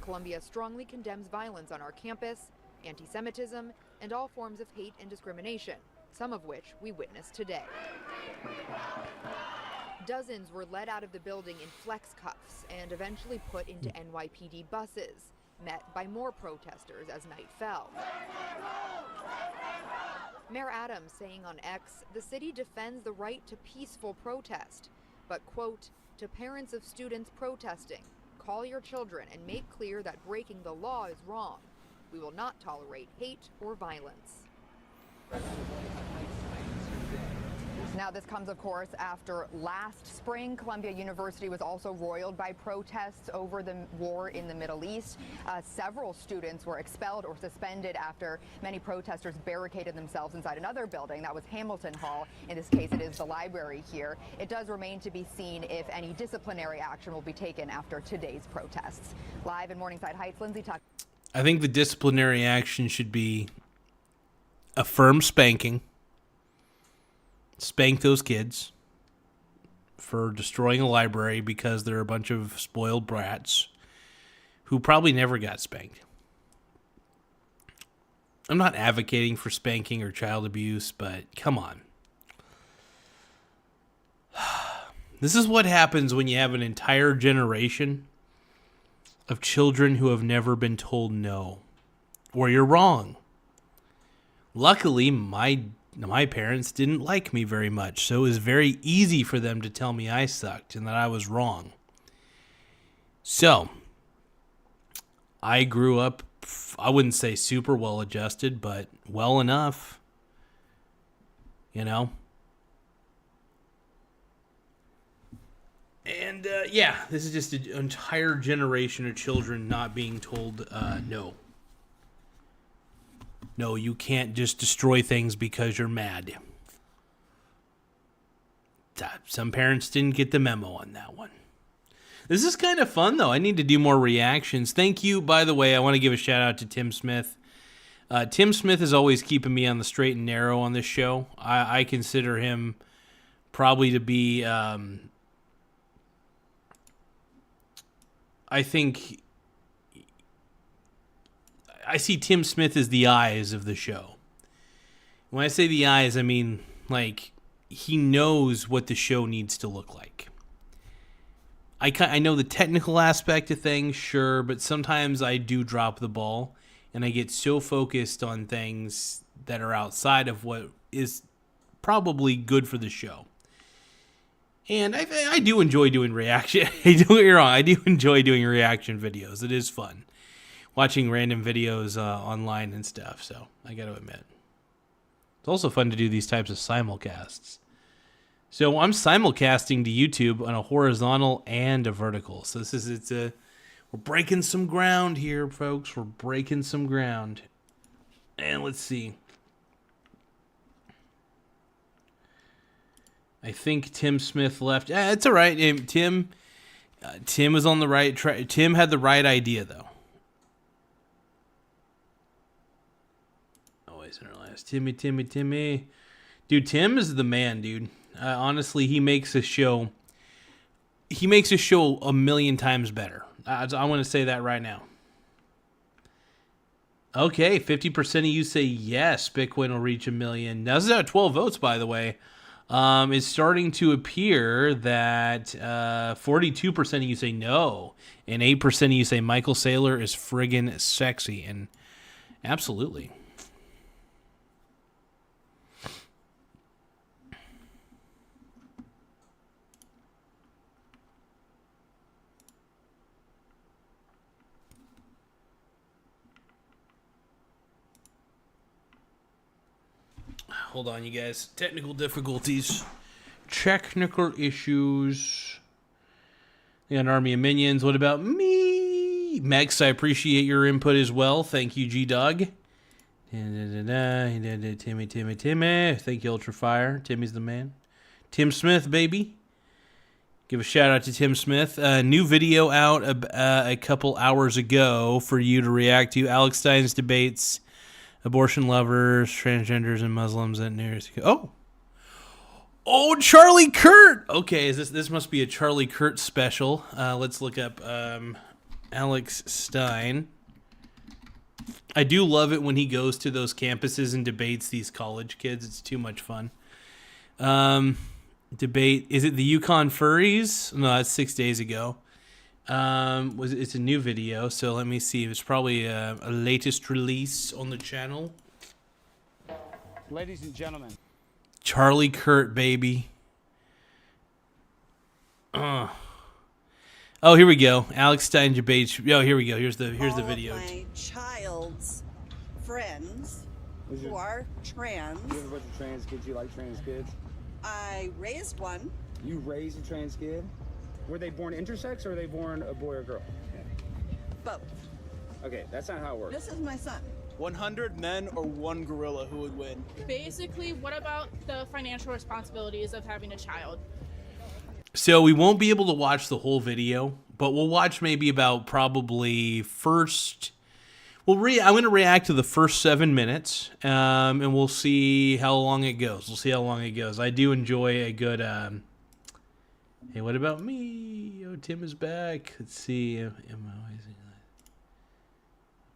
Columbia strongly condemns violence on our campus, anti-Semitism, and all forms of hate and discrimination, some of which we witnessed today. Dozens were led out of the building in flex cuffs and eventually put into NYPD buses, met by more protesters as night fell. Mayor Adams saying on X, the city defends the right to peaceful protest, but, quote, to parents of students protesting, call your children and make clear that breaking the law is wrong. We will not tolerate hate or violence. Now, this comes, of course, after last spring, Columbia University was also roiled by protests over the war in the Middle East. Several students were expelled or suspended after many protesters barricaded themselves inside another building. That was Hamilton Hall. In this case, it is the library here. It does remain to be seen if any disciplinary action will be taken after today's protests. Live in Morningside Heights, Lindsay Tuck. I think the disciplinary action should be a firm spanking. Spank those kids for destroying a library because they're a bunch of spoiled brats who probably never got spanked. I'm not advocating for spanking or child abuse, but come on. This is what happens when you have an entire generation of children who have never been told no, or you're wrong. Luckily, my parents didn't like me very much, so it was very easy for them to tell me I sucked and that I was wrong. So, I grew up, I wouldn't say super well adjusted, but well enough, you know? And, yeah, this is just an entire generation of children not being told no. No, you can't just destroy things because you're mad. Some parents didn't get the memo on that one. This is kind of fun, though. I need to do more reactions. Thank you, by the way. I want to give a shout out to Tim Smith. Tim Smith is always keeping me on the straight and narrow on this show. I consider him probably to be, I think, I see Tim Smith as the eyes of the show. When I say the eyes, I mean, like, he knows what the show needs to look like. I know the technical aspect of things, sure, but sometimes I do drop the ball, and I get so focused on things that are outside of what is probably good for the show. And I do enjoy doing reaction. Don't get me wrong, I do enjoy doing reaction videos. It is fun. Watching random videos online and stuff, so I got to admit. It's also fun to do these types of simulcasts. So I'm simulcasting to YouTube on a horizontal and a vertical. So we're breaking some ground here, folks. We're breaking some ground. And let's see. I think Tim Smith left. It's all right. Tim was on the right track. Tim had the right idea, though. Always in our last. Timmy. Dude, Tim is the man, dude. Honestly, he makes a show a million times better. I want to say that right now. Okay, 50% of you say yes, Bitcoin will reach 1 million. Now, this is at 12 votes, by the way. It's starting to appear that 42% of you say no, and 8% of you say Michael Saylor is friggin' sexy. And absolutely. Hold on, you guys. Technical difficulties. Technical issues. We got an army of minions. What about me? Max, I appreciate your input as well. Thank you, G-Dog. Timmy. Thank you, Ultrafire. Timmy's the man. Tim Smith, baby. Give a shout out to Tim Smith. New video out a couple hours ago for you to react to. Alex Stein's debates. Abortion lovers, transgenders, and Muslims at New Year's. Oh, Charlie Kurt. Okay, this must be a Charlie Kurt special. Let's look up Alex Stein. I do love it when he goes to those campuses and debates these college kids. It's too much fun. Debate. Is it the Yukon Furries? No, that's 6 days ago. It's a new video, so let me see. It's probably a latest release on the channel. Ladies and gentlemen, Charlie Kurt, baby. Oh, here we go. Alex Stein debates. Oh, here we go. Here's the video. All of my child's friends who are trans. you have a bunch of trans kids. You like trans kids? I raised one. You raised a trans kid? Were they born intersex or were they born a boy or girl? Both. Okay, that's not how it works. This is my son. 100 men or one gorilla, who would win? Basically, what about the financial responsibilities of having a child? So we won't be able to watch the whole video, but we'll watch maybe about probably first. I'm going to react to the first 7 minutes, and we'll see how long it goes. I do enjoy a good. Hey, what about me? Oh, Tim is back. Let's see. Am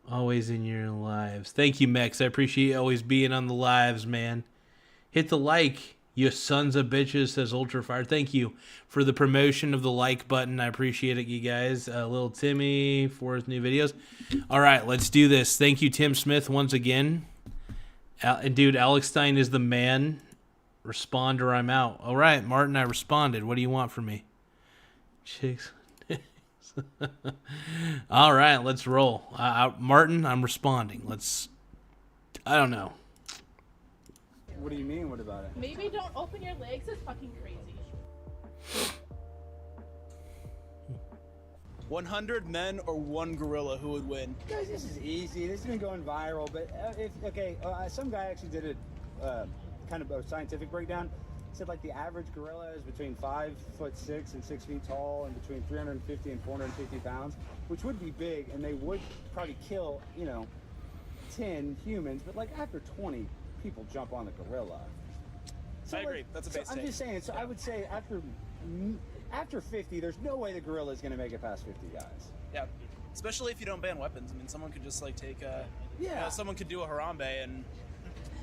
I always in your lives? Thank you, Mex. I appreciate you always being on the lives, man. Hit the like, you sons of bitches, says Ultrafire. Thank you for the promotion of the like button. I appreciate it, you guys. Little Timmy for his new videos. All right, let's do this. Thank you, Tim Smith, once again. Dude, Alex Stein is the man. Respond or I'm out. All right, Martin, I responded. What do you want from me? Chicks. All right, let's roll. Martin, I'm responding. I don't know. What do you mean? What about it? Maybe don't open your legs. It's fucking crazy. 100 men or one gorilla, who would win? Guys, this is easy. This has been going viral, but some guy actually did a kind of a scientific breakdown. He said like the average gorilla is between 5'6" and 6 feet tall, and between 350 and 450 pounds, which would be big, and they would probably kill 10 humans, but like after 20, people jump on the gorilla. So I agree. That's a base I'm take. just saying. So yeah. I would say after 50, there's no way the gorilla is going to make it past 50 guys. Yeah, especially if you don't ban weapons. I mean, someone could just like take someone could do a Harambe and.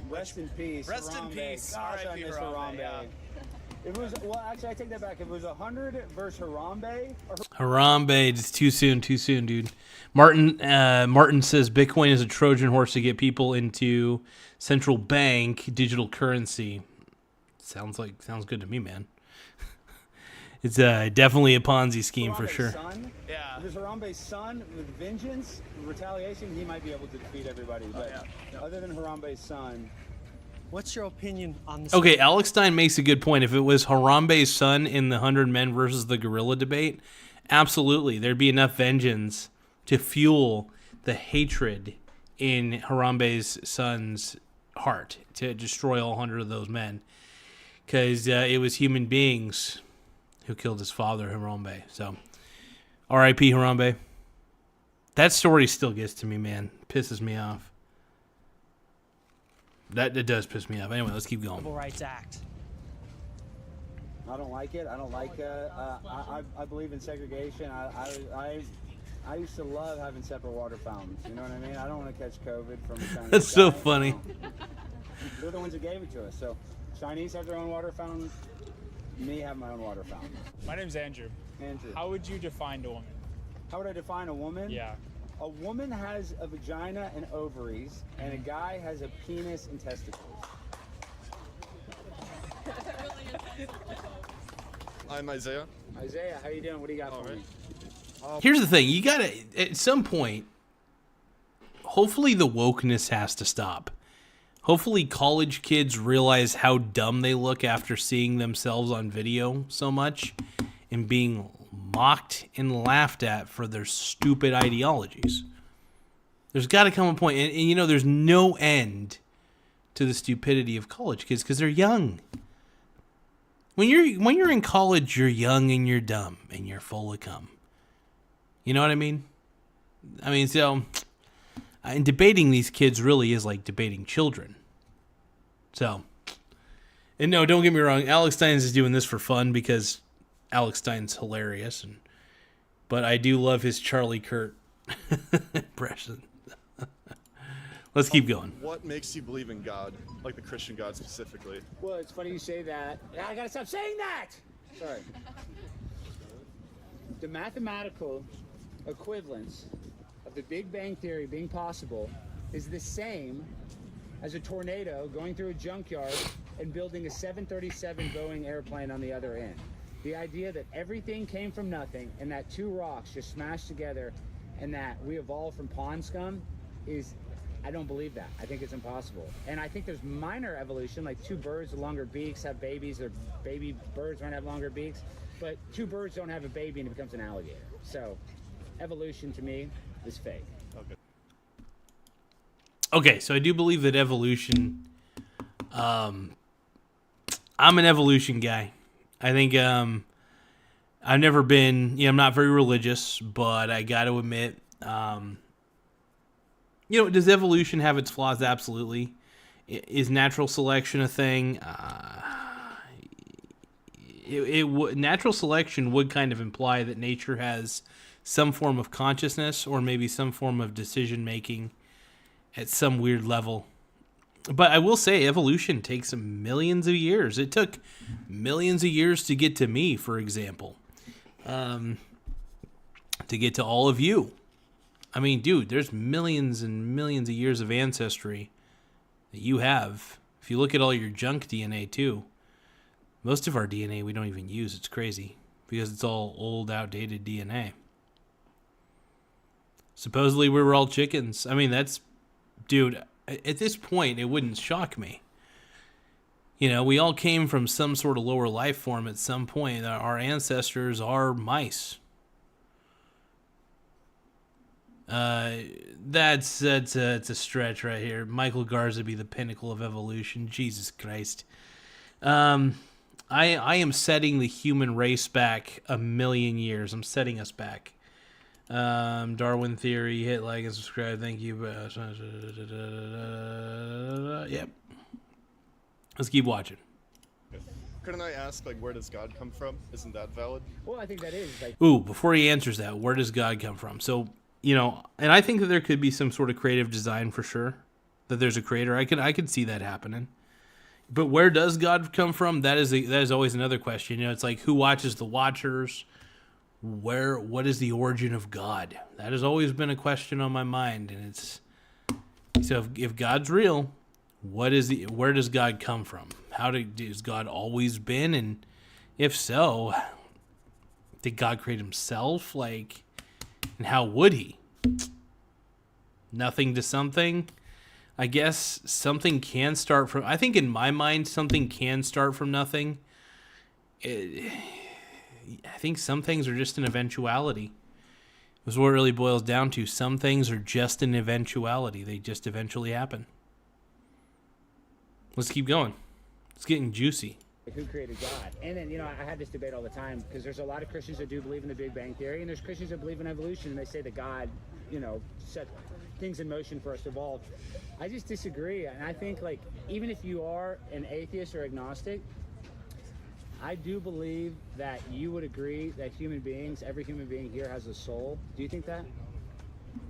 Rest in peace. Rest Harambe. in peace. Gosh, I R.I.P. miss Harambe. Harambe. Yeah. It was actually I take that back. If it was 100 versus Harambe. Harambe, it's too soon, dude. Martin says Bitcoin is a Trojan horse to get people into central bank digital currency. Sounds good to me, man. It's definitely a Ponzi scheme for sure. Son, Yeah. If it's Harambe's son with vengeance, retaliation, he might be able to defeat everybody. But other than Harambe's son. What's your opinion on this? Okay, Alex Stein makes a good point. If it was Harambe's son in the 100 men versus the gorilla debate, absolutely. There'd be enough vengeance to fuel the hatred in Harambe's son's heart to destroy all 100 of those men. Because it was human beings who killed his father, Harambe. So, R.I.P. Harambe. That story still gets to me, man. Pisses me off. That does piss me off. Anyway, let's keep going. Civil Rights Act. I don't like it. I don't like. I believe in segregation. I used to love having separate water fountains. You know what I mean? I don't want to catch COVID from the Chinese. That's so guy, funny. They're the ones who gave it to us. So Chinese have their own water fountain. Me have my own water fountain. My name's Andrew. Andrew. How would you define a woman? How would I define a woman? Yeah. A woman has a vagina and ovaries, and a guy has a penis and testicles. I'm Isaiah. Isaiah, how you doing? What do you got for me? Here's the thing. You gotta, at some point, hopefully the wokeness has to stop. Hopefully college kids realize how dumb they look after seeing themselves on video so much and being mocked and laughed at for their stupid ideologies. There's got to come a point, and there's no end to the stupidity of college kids because they're young. When you're in college, you're young and you're dumb and you're full of cum. You know what I mean? So, and debating these kids really is like debating children. So, and no, don't get me wrong. Alex Steins is doing this for fun because Alex Stein's hilarious, but I do love his Charlie Kirk impression. Let's keep going. What makes you believe in God, like the Christian God specifically? Well, it's funny you say that. I gotta stop saying that! Sorry. The mathematical equivalence of the Big Bang Theory being possible is the same as a tornado going through a junkyard and building a 737 Boeing airplane on the other end. The idea that everything came from nothing and that two rocks just smashed together and that we evolved from pond scum is I don't believe that. I think it's impossible. And I think there's minor evolution, like two birds with longer beaks have babies, or baby birds might have longer beaks, but two birds don't have a baby and it becomes an alligator. So evolution to me is fake. Okay, so I do believe that evolution. I'm an evolution guy. I think I've never been. I'm not very religious, but I got to admit, does evolution have its flaws? Absolutely. Is natural selection a thing? Natural selection would kind of imply that nature has some form of consciousness or maybe some form of decision making at some weird level. But I will say evolution takes millions of years. It took millions of years to get to me, for example. To get to all of you. I mean, dude, there's millions and millions of years of ancestry that you have. If you look at all your junk DNA, too, most of our DNA we don't even use. It's crazy because it's all old, outdated DNA. Supposedly we were all chickens. I mean, dude, at this point, it wouldn't shock me. We all came from some sort of lower life form at some point. Our ancestors are mice. That's a stretch right here. Michael Garza be the pinnacle of evolution. Jesus Christ. I am setting the human race back 1,000,000 years. I'm setting us back. Darwin theory, hit like and subscribe. Thank you. Yep. Let's keep watching. Couldn't I ask, like, where does God come from? Isn't that valid? Well, I think that is. Ooh, before he answers that, where does God come from? So, and I think that there could be some sort of creative design for sure. That there's a creator. I could see that happening. But where does God come from? That is always another question. It's like, who watches the Watchers? What is the origin of God? That has always been a question on my mind, and it's so if God's real, where does God come from? Has God always been? And if so, did God create himself? And how would he? Nothing to something? I guess something can start from... I think in my mind, something can start from nothing. I think some things are just an eventuality. That's what it really boils down to. Some things are just an eventuality. They just eventually happen. Let's keep going. It's getting juicy. Who created God? And then, I had this debate all the time because there's a lot of Christians that do believe in the Big Bang Theory, and there's Christians that believe in evolution, and they say that God, set things in motion for us to evolve. I just disagree, and I think, even if you are an atheist or agnostic, I do believe that you would agree that every human being here has a soul. Do you think that?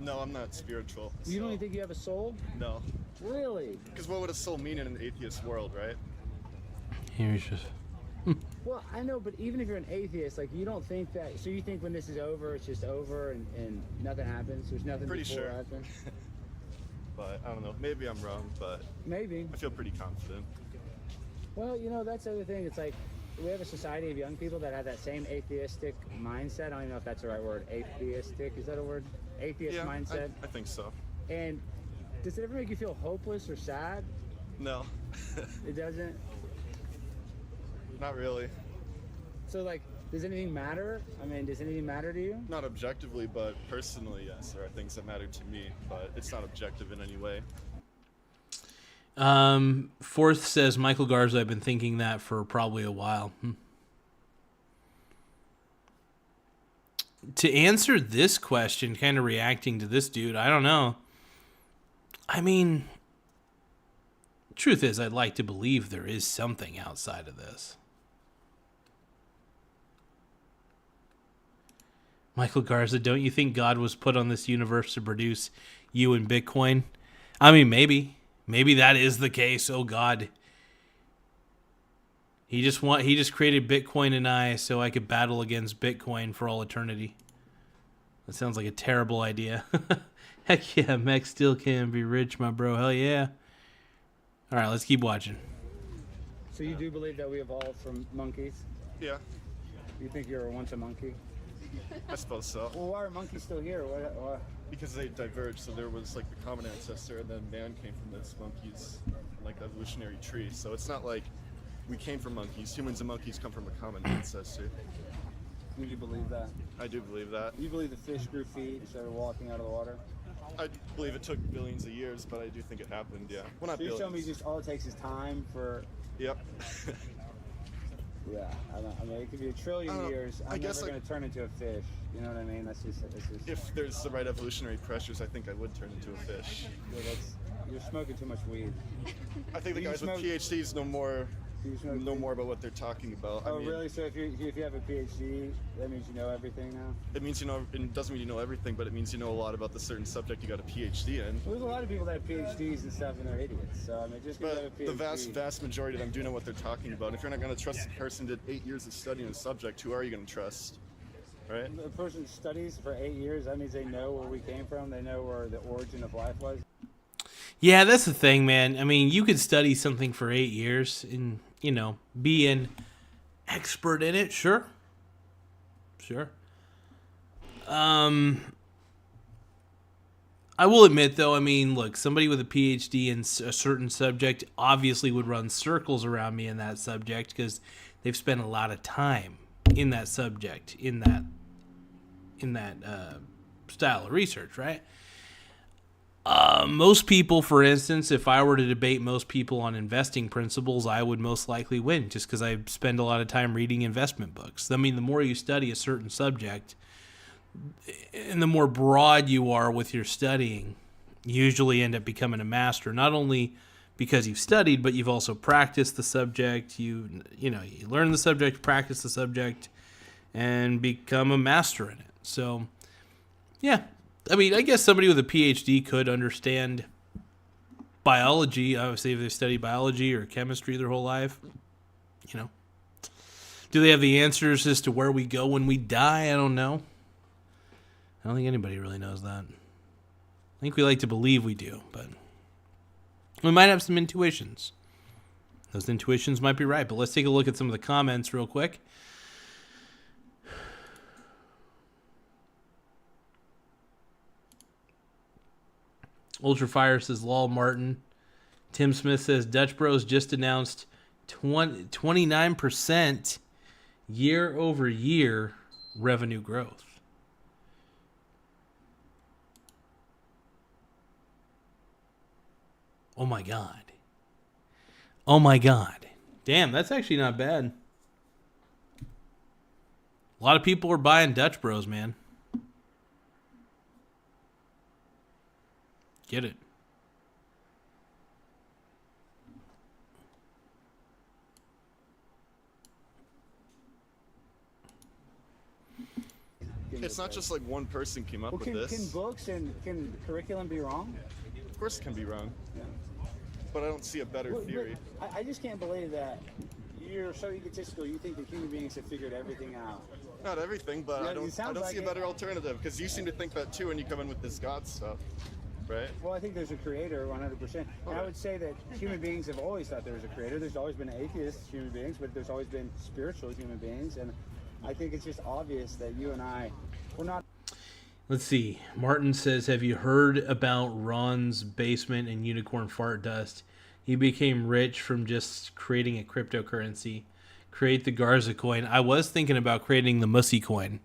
No, I'm not spiritual. You don't even think you have a soul? No. Really? Because what would a soul mean in an atheist world, right? Here's just... Well, I know, but even if you're an atheist, you don't think that... So you think when this is over, it's just over and nothing happens? There's nothing pretty before sure. or after? But I don't know. Maybe I'm wrong, but... Maybe. I feel pretty confident. Well, that's the other thing. It's like we have a society of young people that have that same atheistic mindset. I don't even know if that's the right word. Atheistic, is that a word? Atheist mindset? I think so. And does it ever make you feel hopeless or sad? No. It doesn't? Not really. So, does anything matter? I mean, does anything matter to you? Not objectively, but personally, yes. There are things that matter to me, but it's not objective in any way. Fourth says, Michael Garza, I've been thinking that for probably a while. To answer this question, kind of reacting to this dude, I don't know. I mean, truth is, I'd like to believe there is something outside of this. Michael Garza, don't you think God was put on this universe to produce you and Bitcoin? I mean, maybe. Maybe that is the case. Oh, God. He just created Bitcoin and I so I could battle against Bitcoin for all eternity. That sounds like a terrible idea. Heck yeah, mech still can be rich, my bro. Hell yeah. All right, let's keep watching. So you do believe that we evolved from monkeys? Yeah. You think you were once a monkey? I suppose so. Well, why are monkeys still here? What? Because they diverged, so there was like the common ancestor, and then man came from this monkeys, like evolutionary tree. So it's not like we came from monkeys. Humans and monkeys come from a common ancestor. Do you believe that? I do believe that. You believe the fish grew feet and started walking out of the water? I believe it took billions of years, but I do think it happened, yeah. Well, not So you're billions. showing me just all it takes is time for... Yep. Yeah, I mean, it could be a trillion years. I'm never going to turn into a fish. You know what I mean? That's just... If there's the right evolutionary pressures, I think I would turn into a fish. Yeah, you're smoking too much weed. I think the guys with PhDs know more about what they're talking about. Oh, I mean, really? So if you have a PhD, that means you know everything now? It means you know, it doesn't mean you know everything, but it means you know a lot about the certain subject you got a PhD in. Well, there's a lot of people that have PhDs and stuff, and they're idiots. So I mean, just because you have a PhD. The vast majority of them do know what they're talking about. If you're not going to trust a person who did 8 years of studying a subject, who are you going to trust? Right? A person studies for 8 years, that means they know where we came from. They know where the origin of life was. Yeah, that's the thing, man. I mean, you could study something for 8 years and, you know, be an expert in it. Sure. I will admit, though, I mean, look, somebody with a PhD in a certain subject obviously would run circles around me in that subject because they've spent a lot of time in that subject, in that style of research, right? Most people, for instance, if I were to debate most people on investing principles, I would most likely win just because I spend a lot of time reading investment books. I mean, the more you study a certain subject and the more broad you are with your studying, you usually end up becoming a master, not only because you've studied, but you've also practiced the subject. You learn the subject, practice the subject, and become a master in it. So, yeah. I mean, I guess somebody with a PhD could understand biology, obviously, if they study biology or chemistry their whole life. You know. Do they have the answers as to where we go when we die? I don't know. I don't think anybody really knows that. I think we like to believe we do, but we might have some intuitions. Those intuitions might be right, but let's take a look at some of the comments real quick. Ultrafire says, lol, Martin. Tim Smith says, Dutch Bros just announced 29% year-over-year revenue growth. Oh my God. Oh my God. Damn, that's actually not bad. A lot of people are buying Dutch Bros, man. Get it. It's not just like one person came up with this. Can books and can curriculum be wrong? Of course it can be wrong. Yeah. But I don't see a better theory. I just can't believe that you're so egotistical. You think that human beings have figured everything out. Not everything, but Yeah, I don't see a better alternative because you seem to think that too when you come in with this God stuff, right? Well, I think there's a creator 100%. And I would say that human beings have always thought there was a creator. There's always been atheist human beings, but there's always been spiritual human beings. And I think it's just obvious that you and I, we're not. Let's see. Martin says, have you heard about Ron's basement and unicorn fart dust? He became rich from just creating a cryptocurrency. Create the Garza coin. I was thinking about creating the Mussy coin.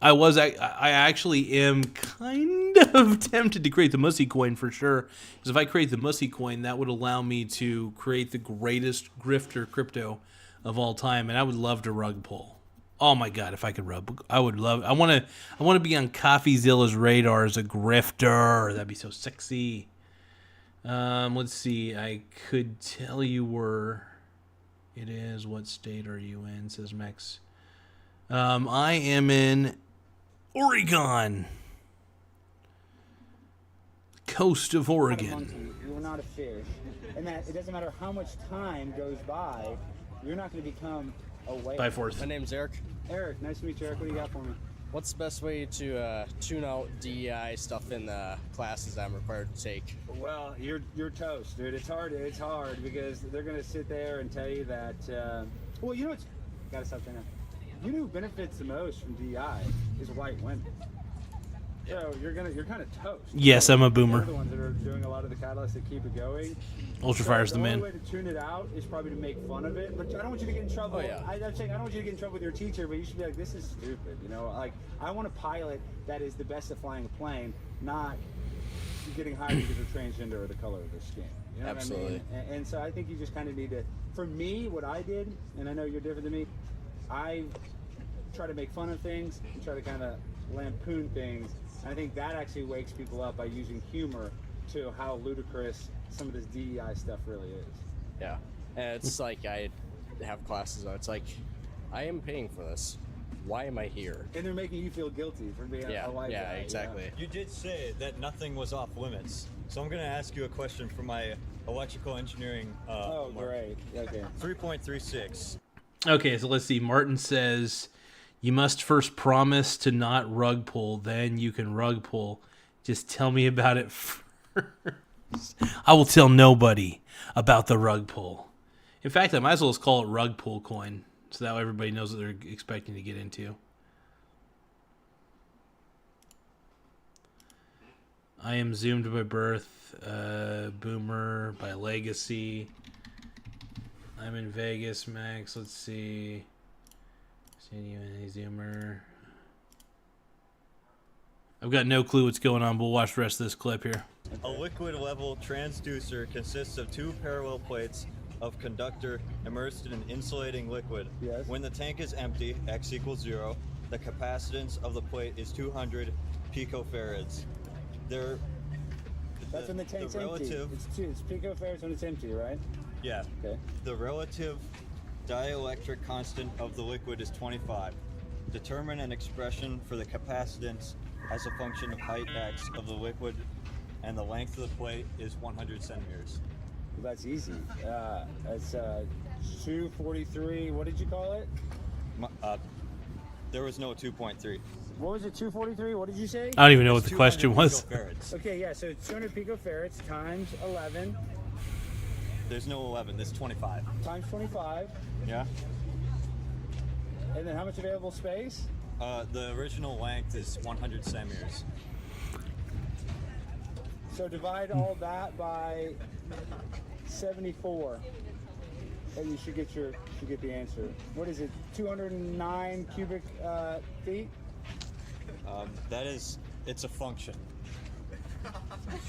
I actually am kind of tempted to create the Mussy coin for sure. Because if I create the Mussy coin, that would allow me to create the greatest grifter crypto of all time. And I would love to rug pull. Oh my God, if I could rub, I would love. I want to be on CoffeeZilla's radar as a grifter. That'd be so sexy. Let's see. I could tell you where it is. What state are you in? Says Mex. I am in Oregon. Coast of Oregon. You're not a fish, and that it doesn't matter how much time goes by, you're not going to become a whale. By force. My name's Eric. Eric, nice to meet you, Eric. What do you got for me? What's the best way to tune out DEI stuff in the classes I'm required to take? Well, you're toast, dude. It's hard because they're going to sit there and tell you that, well, you know what's, gotta stop saying that. You know who benefits the most from DEI is white women. So you're kind of toast. Yes, I'm a They're boomer. the ones that are doing a lot of the catalysts that keep it going. Ultrafire's So the man. only way to tune it out is probably to make fun of it. But I don't want you to get in trouble. Oh, yeah. I'm saying I don't want you to get in trouble with your teacher, but you should be like, this is stupid. You know, like I want a pilot that is the best at flying a plane, not getting hired because they're transgender or the color of their skin. You know Absolutely. what I mean? And so I think you just kind of need to. For me, what I did, and I know you're different than me, I try to make fun of things and try to kind of lampoon things. And I think that actually wakes people up by using humor to how ludicrous some of this DEI stuff really is. Yeah. And it's like I have classes on. It's like, I am paying for this. Why am I here? And they're making you feel guilty for being a white guy. Exactly. You did say that nothing was off limits. So I'm going to ask you a question for my electrical engineering. Oh, mark. great. Okay. 3.36. Okay, so let's see. Martin says, you must first promise to not rug pull, then you can rug pull. Just tell me about it first. I will tell nobody about the rug pull. In fact, I might as well just call it rug pull coin, so that way everybody knows what they're expecting to get into. I am zoomed by birth, boomer by legacy. I'm in Vegas, Max. Let's see. Zoomer. I've got no clue what's going on, but we'll watch the rest of this clip here. A liquid level transducer consists of two parallel plates of conductor immersed in an insulating liquid. Yes. When the tank is empty, X equals 0, the capacitance of the plate is 200 picofarads. That's when the tank's empty. It's picofarads when it's empty, right? Yeah. Okay. The relative dielectric constant of the liquid is 25. Determine an expression for the capacitance as a function of height x of the liquid, and the length of the plate is 100 centimeters. Well, that's easy. That's 243. What did you call it? There was no 2.3. What was it? 243. What did you say? I don't even know what the question was. Okay, yeah. So it's 200 picofarads times 11. There's no 11. There's 25. Times 25. Yeah. And then how much available space? The original length is 100 centimeters. So divide all that by 74, and you should get the answer. What is it? 209 cubic feet. It's a function.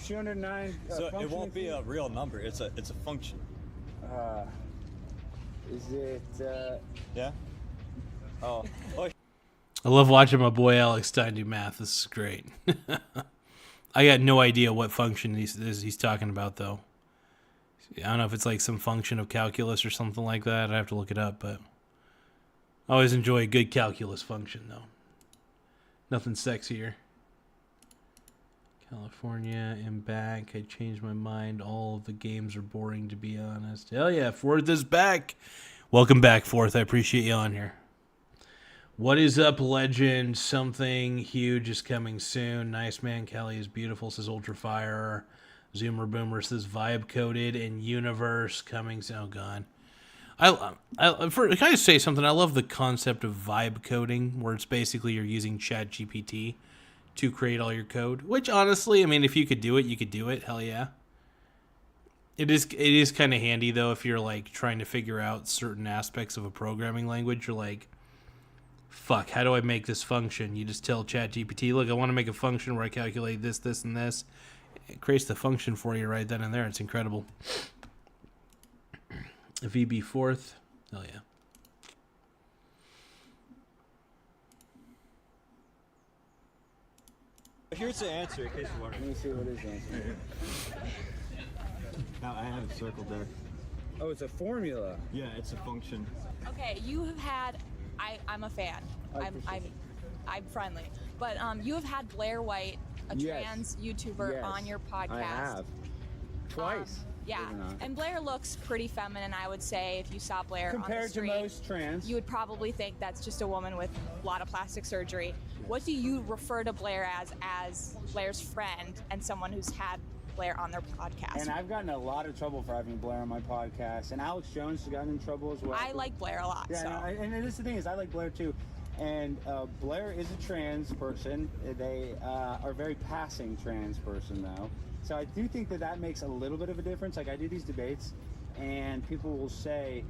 209. So it won't be a real number. It's a function. Is it? Yeah. Oh. I love watching my boy Alex Stein do math. This is great. I got no idea what function he's talking about, though. I don't know if it's like some function of calculus or something like that. I have to look it up, but I always enjoy a good calculus function, though. Nothing sexier. California, am back. I changed my mind. All of the games are boring, to be honest. Hell yeah, Fourth is back. Welcome back, Fourth. I appreciate you on here. What is up, legend? Something huge is coming soon. Nice man, Kelly is beautiful, says Ultrafire. Zoomer Boomer says vibe coded and universe coming soon. Oh god. Can I say something? I love the concept of vibe coding, where it's basically you're using ChatGPT to create all your code. Which honestly, I mean, if you could do it, you could do it. Hell yeah. It is kind of handy though if you're like trying to figure out certain aspects of a programming language. You're like, fuck, how do I make this function? You just tell ChatGPT, look, I want to make a function where I calculate this, this, and this. It creates the function for you right then and there. It's incredible. VB Fourth. Hell yeah. Here's the answer in case you're wondering. Let me see what is the answer. Now I have it circled there. Oh, it's a formula. Yeah, it's a function. Okay, you have had. I'm a fan. I'm friendly, but you have had Blair White, a trans YouTuber, on your podcast. I have. Twice. Yeah, and Blair looks pretty feminine, I would say. If you saw Blair on the Compared street, to most trans, you would probably think that's just a woman with a lot of plastic surgery. What do you refer to Blair as Blair's friend and someone who's had Blair on their podcast? And I've gotten a lot of trouble for having Blair on my podcast, and Alex Jones has gotten in trouble as well. I like Blair a lot. Yeah, so. and this is the thing is, I like Blair too. And Blair is a trans person. They are very passing trans person, though. So I do think that that makes a little bit of a difference. Like, I do these debates, and people will say,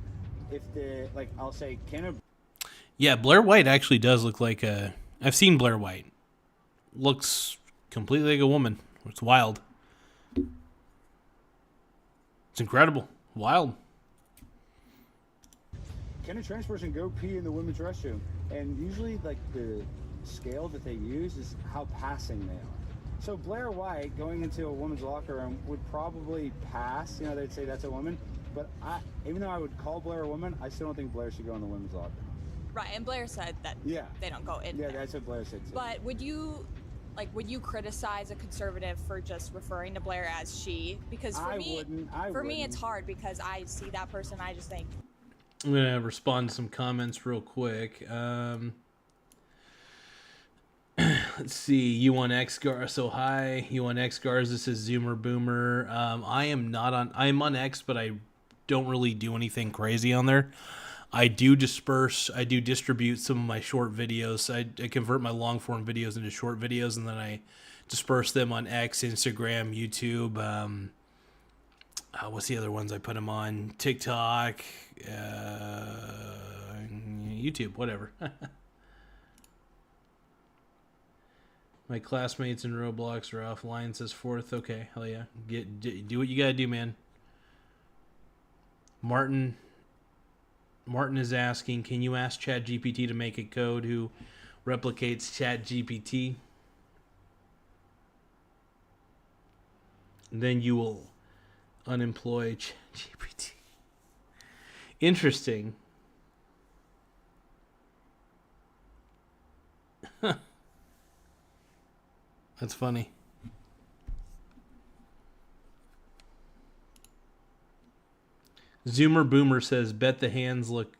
I'll say, can a... Yeah, Blair White actually does look like a... I've seen Blair White. Looks completely like a woman. It's wild. It's incredible. Wild. Can a trans person go pee in the women's restroom? And usually, like, the scale that they use is how passing they are. So Blair White going into a woman's locker room would probably pass. You know, they'd say that's a woman. But even though I would call Blair a woman, I still don't think Blair should go in the women's locker room. Right, and Blair said that they don't go in Yeah, there. that's what Blair said too. But would you criticize a conservative for just referring to Blair as she? Because for me, it's hard because I see that person, I just think. I'm going to respond to some comments real quick. Let's see. U1X Garza. So hi. U1X Garza. This is Zoomer Boomer. I'm on X, but I don't really do anything crazy on there. I do distribute some of my short videos. I convert my long form videos into short videos, and then I disperse them on X, Instagram, YouTube. What's the other ones I put them on? TikTok, YouTube, whatever. My classmates in Roblox are offline, says Fourth. Okay, hell yeah. Do what you gotta do, man. Martin is asking, can you ask ChatGPT to make a code who replicates ChatGPT? Then you will unemploy ChatGPT. Interesting. That's funny. Zoomer Boomer says, bet the hands look...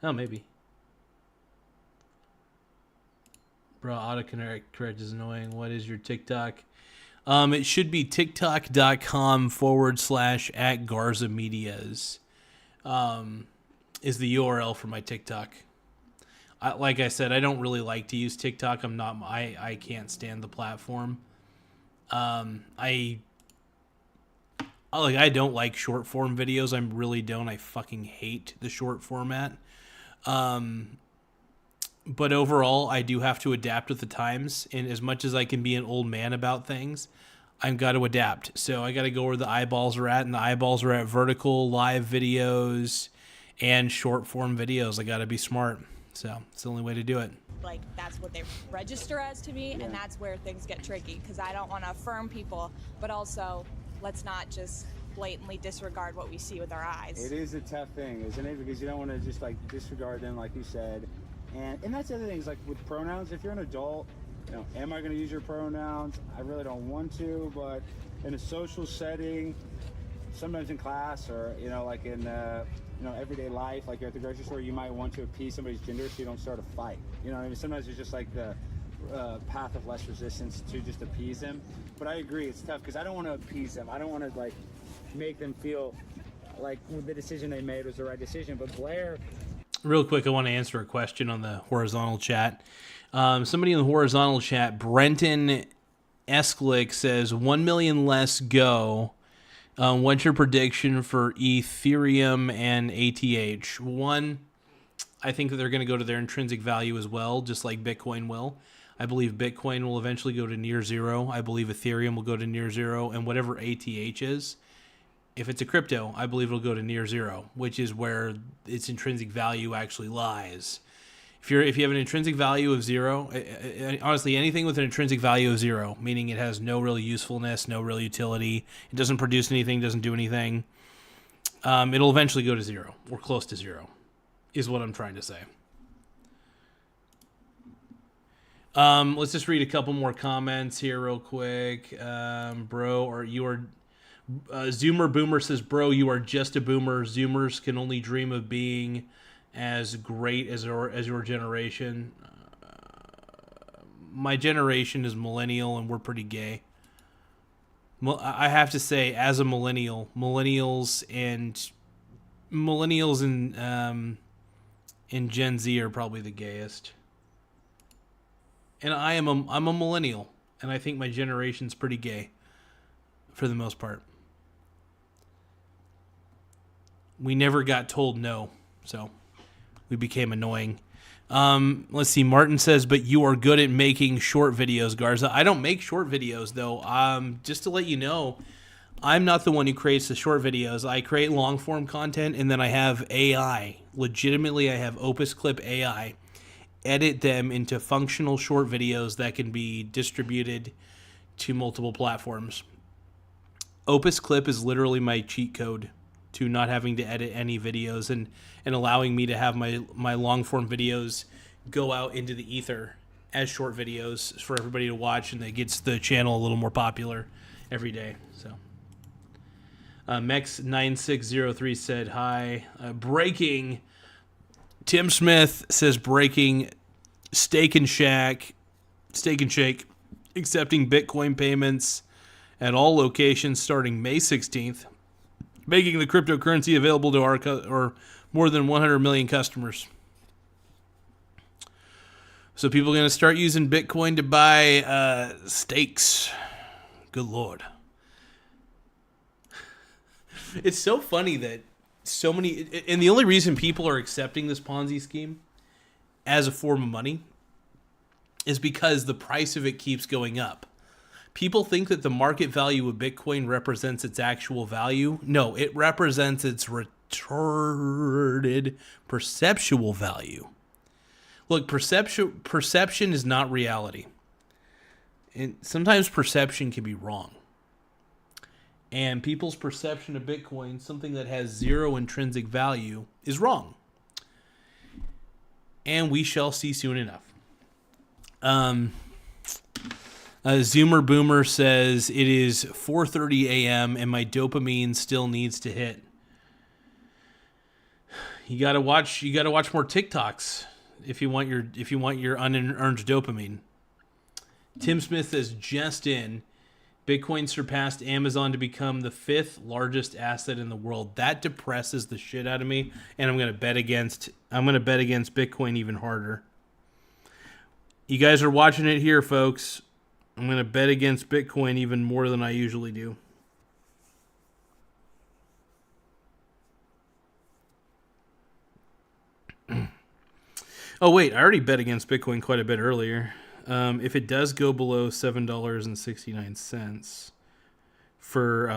Oh, maybe. Bro, autocorrect is annoying. What is your TikTok? It should be tiktok.com/@Garzamedias. Is the URL for my TikTok. Like I said, I don't really like to use TikTok. I can't stand the platform. I don't like short form videos. I really don't. I fucking hate the short format. But overall, I do have to adapt with the times. And as much as I can be an old man about things, I've got to adapt. So I got to go where the eyeballs are at. And the eyeballs are at vertical, live videos, and short form videos. I got to be smart. So it's the only way to do it. Like, that's what they register as to me, and that's where things get tricky, because I don't want to affirm people, but also let's not just blatantly disregard what we see with our eyes. It is a tough thing, isn't it? Because you don't want to just, like, disregard them, like you said. And that's the other thing, is, like, with pronouns, if you're an adult, you know, am I going to use your pronouns? I really don't want to, but in a social setting, sometimes in class or, you know, like in... everyday life, like you're at the grocery store, you might want to appease somebody's gender so you don't start a fight. You know what I mean? Sometimes it's just like the path of less resistance to just appease them. But I agree, it's tough because I don't want to appease them. I don't want to, like, make them feel like the decision they made was the right decision. But Blair... Real quick, I want to answer a question on the horizontal chat. Somebody in the horizontal chat, Brenton Esklick, says, 1 million less go. What's your prediction for Ethereum and ATH? One, I think that they're going to go to their intrinsic value as well, just like Bitcoin will. I believe Bitcoin will eventually go to near zero. I believe Ethereum will go to near zero. And whatever ATH is, if it's a crypto, I believe it'll go to near zero, which is where its intrinsic value actually lies. If you have an intrinsic value of zero, honestly, anything with an intrinsic value of zero, meaning it has no real usefulness, no real utility, it doesn't produce anything, doesn't do anything, it'll eventually go to zero or close to zero, is what I'm trying to say. Let's just read a couple more comments here real quick. Zoomer Boomer says, bro, you are just a boomer. Zoomers can only dream of being as great as your generation. My generation is millennial, and we're pretty gay. I have to say, as a millennials and and Gen Z are probably the gayest. And I'm a millennial, and I think my generation's pretty gay for the most part. We never got told no, so we became annoying. Let's see. Martin says, but you are good at making short videos, Garza. I don't make short videos, though. Just to let you know, I'm not the one who creates the short videos. I create long-form content, and then I have AI. Legitimately, I have Opus Clip AI edit them into functional short videos that can be distributed to multiple platforms. Opus Clip is literally my cheat code to not having to edit any videos and allowing me to have my long-form videos go out into the ether as short videos for everybody to watch, and that gets the channel a little more popular every day. So Mex9603 said hi. Breaking. Tim Smith says breaking. Steak and Shake accepting Bitcoin payments at all locations starting May 16th, making the cryptocurrency available to our more than 100 million customers. So people are going to start using Bitcoin to buy steaks. Good Lord. It's so funny that so many, and the only reason people are accepting this Ponzi scheme as a form of money is because the price of it keeps going up. People think that the market value of Bitcoin represents its actual value. No, it represents its retarded perceptual value. Look, perception is not reality. And sometimes perception can be wrong. And people's perception of Bitcoin, something that has zero intrinsic value, is wrong. And we shall see soon enough. Zoomer Boomer says it is 4:30 a.m. and my dopamine still needs to hit. You gotta watch more TikToks if you want your unearned dopamine. Tim Smith says just in, Bitcoin surpassed Amazon to become the 5th largest asset in the world. That depresses the shit out of me, and I'm gonna bet against Bitcoin even harder. You guys are watching it here, folks. I'm gonna bet against Bitcoin even more than I usually do. Oh wait, I already bet against Bitcoin quite a bit earlier. If it does go below $7.69 for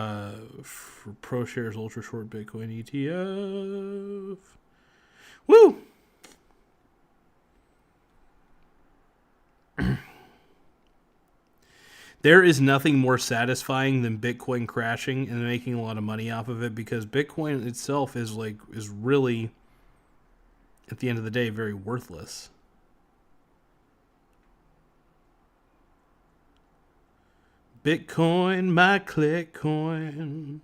ProShares Ultra Short Bitcoin ETF, woo! There is nothing more satisfying than Bitcoin crashing and making a lot of money off of it, because Bitcoin itself is really, at the end of the day, very worthless. Bitcoin, my click coin.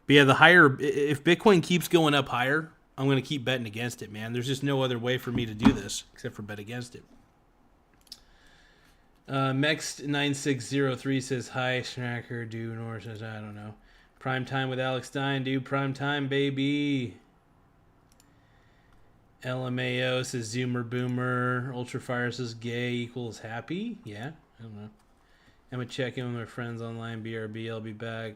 But yeah, if Bitcoin keeps going up higher, I'm going to keep betting against it, man. There's just no other way for me to do this except for bet against it. Mex9603 says, hi, Schnacker, dude. Nor says, I don't know. Prime time with Alex Stein, dude. Prime time, baby. LMAO says, Zoomer Boomer. Ultrafire says, gay equals happy. Yeah, I don't know. I'm going to check in with my friends online. BRB, I'll be back.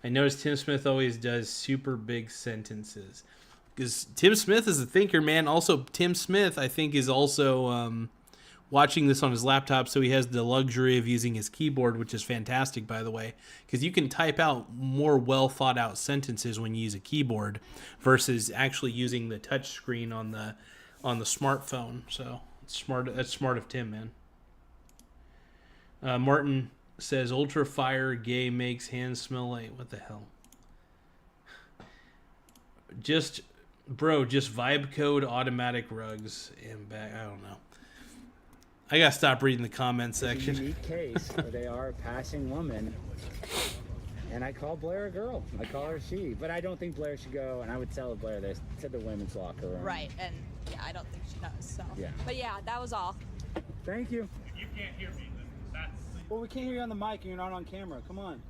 I noticed Tim Smith always does super big sentences. Because Tim Smith is a thinker, man. Also, Tim Smith, I think, is also watching this on his laptop, so he has the luxury of using his keyboard, which is fantastic, by the way, because you can type out more well-thought-out sentences when you use a keyboard versus actually using the touch screen on the smartphone. So it's smart. That's smart of Tim, man. Martin says, Ultra Fire Gay makes hands smell like... What the hell? Just vibe code automatic rugs and back. I don't know. I gotta stop reading the comment section. It's a unique case where they are a passing woman, and I call Blair a girl. I call her she, but I don't think Blair should go. And I would tell Blair this to the women's locker room. Right, and yeah, I don't think she does. So yeah. But yeah, that was all. Thank you. If you can't hear me, then that's... Well, we can't hear you on the mic, and you're not on camera. Come on.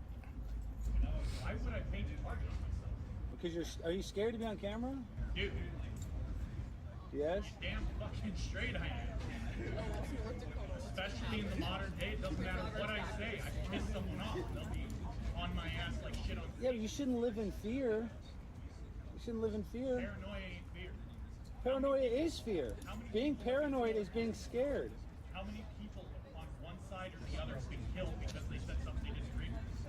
Why would I paint it hard on myself? Because are you scared to be on camera? Dude, Yes? Damn fucking straight I am. Especially in the modern day, it doesn't matter what I say. I can piss someone off. They'll be on my ass like shit on. Yeah, but you shouldn't live in fear. You shouldn't live in fear. Paranoia ain't fear. Paranoia is fear. Being paranoid is being scared. How many people on one side or the other have been killed because they said something they disagreed with?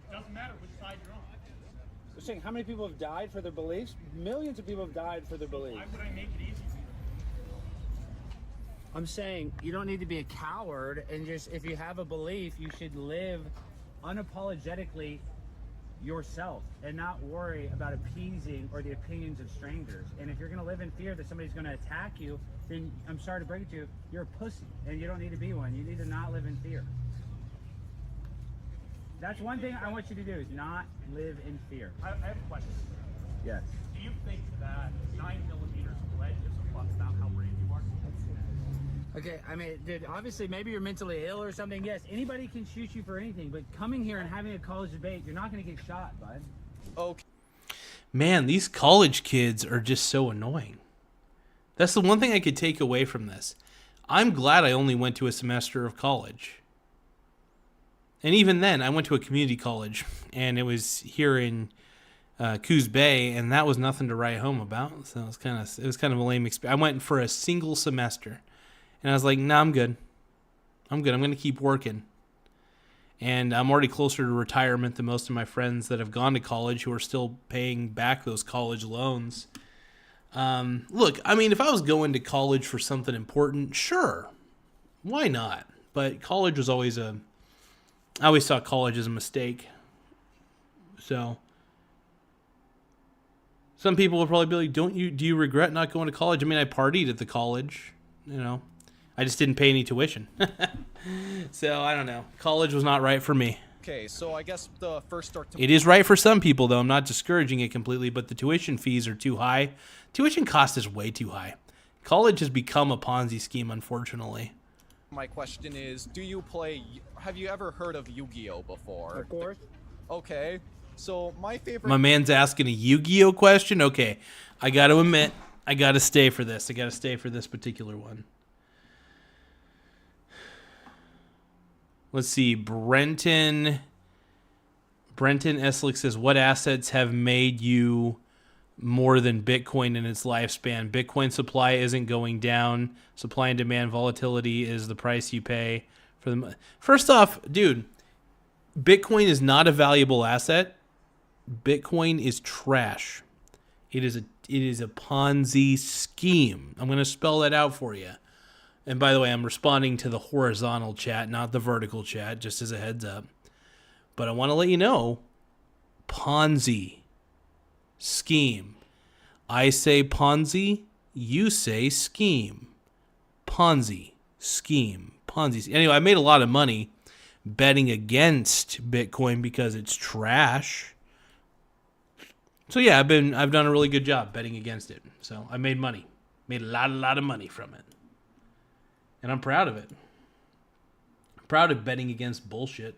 It doesn't matter which side you're on. You're saying how many people have died for their beliefs? Millions of people have died for their beliefs. Why would I make it easy? I'm saying you don't need to be a coward, and just if you have a belief, you should live unapologetically yourself and not worry about appeasing or the opinions of strangers. And if you're going to live in fear that somebody's going to attack you, then I'm sorry to break it to you, you're a pussy, and you don't need to be one. You need to not live in fear. That's one thing I want you to do, is not live in fear. I have a question. Yes. Do you think that 9mm lead is a plus about how brave you are? Okay, I mean, dude, obviously maybe you're mentally ill or something. Yes, anybody can shoot you for anything, but coming here and having a college debate, you're not going to get shot, bud. Okay. Man, these college kids are just so annoying. That's the one thing I could take away from this. I'm glad I only went to a semester of college. And even then, I went to a community college, and it was here in Coos Bay, and that was nothing to write home about. So it was kind of a lame experience. I went for a single semester, and I was like, "Nah, I'm good. I'm going to keep working." And I'm already closer to retirement than most of my friends that have gone to college who are still paying back those college loans. Look, I mean, if I was going to college for something important, sure, why not? But college was always I always saw college as a mistake. So some people will probably be like, do you regret not going to college? I mean, I partied at the college, you know. I just didn't pay any tuition. So I don't know. College was not right for me. Okay, so I guess the first start to... It is right for some people, though. I'm not discouraging it completely, but the tuition fees are too high. Tuition cost is way too high. College has become a Ponzi scheme, unfortunately. My question is, have you ever heard of Yu-Gi-Oh before? Of course. Okay, so my favorite... My man's asking a Yu-Gi-Oh question? Okay, I got to admit, I got to stay for this. I got to stay for this particular one. Let's see. Brenton Eslick says, what assets have made you more than Bitcoin in its lifespan? Bitcoin supply isn't going down. Supply and demand volatility is the price you pay for the... First off, dude, Bitcoin is not a valuable asset. Bitcoin is trash. It is a Ponzi scheme. I'm going to spell that out for you. And by the way, I'm responding to the horizontal chat, not the vertical chat, just as a heads up. But I want to let you know, Ponzi scheme. I say Ponzi, you say scheme. Ponzi scheme. Ponzi. Anyway, I made a lot of money betting against Bitcoin because it's trash. So yeah, I've done a really good job betting against it. So I made money. Made a lot of money from it. And I'm proud of it. I'm proud of betting against bullshit.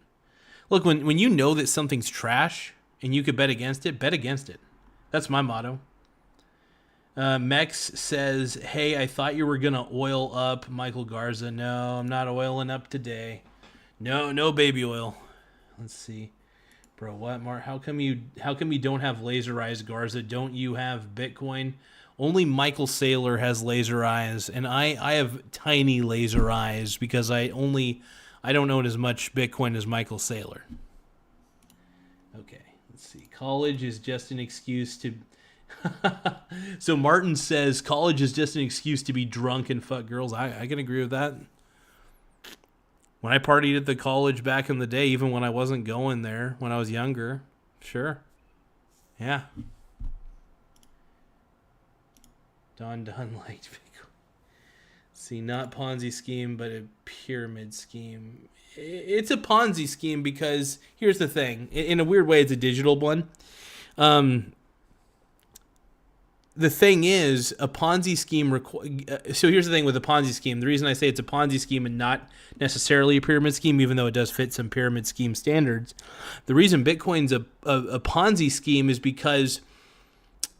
Look, when you know that something's trash and you could bet against it, bet against it. That's my motto. Mex says, hey, I thought you were going to oil up Michael Garza. No, I'm not oiling up today. No baby oil. Let's see. Bro, what, Mark? How come you don't have laser eyes, Garza? Don't you have Bitcoin? Only Michael Saylor has laser eyes, and I have tiny laser eyes because I don't own as much Bitcoin as Michael Saylor. Okay, let's see. College is just an excuse to... So Martin says college is just an excuse to be drunk and fuck girls. I can agree with that. When I partied at the college back in the day, even when I wasn't going there, when I was younger, sure. Yeah. Don liked Bitcoin. See, not Ponzi scheme, but a pyramid scheme. It's a Ponzi scheme because here's the thing. In a weird way, it's a digital one. The thing is, a Ponzi scheme... So here's the thing with a Ponzi scheme. The reason I say it's a Ponzi scheme and not necessarily a pyramid scheme, even though it does fit some pyramid scheme standards, the reason Bitcoin's a Ponzi scheme is because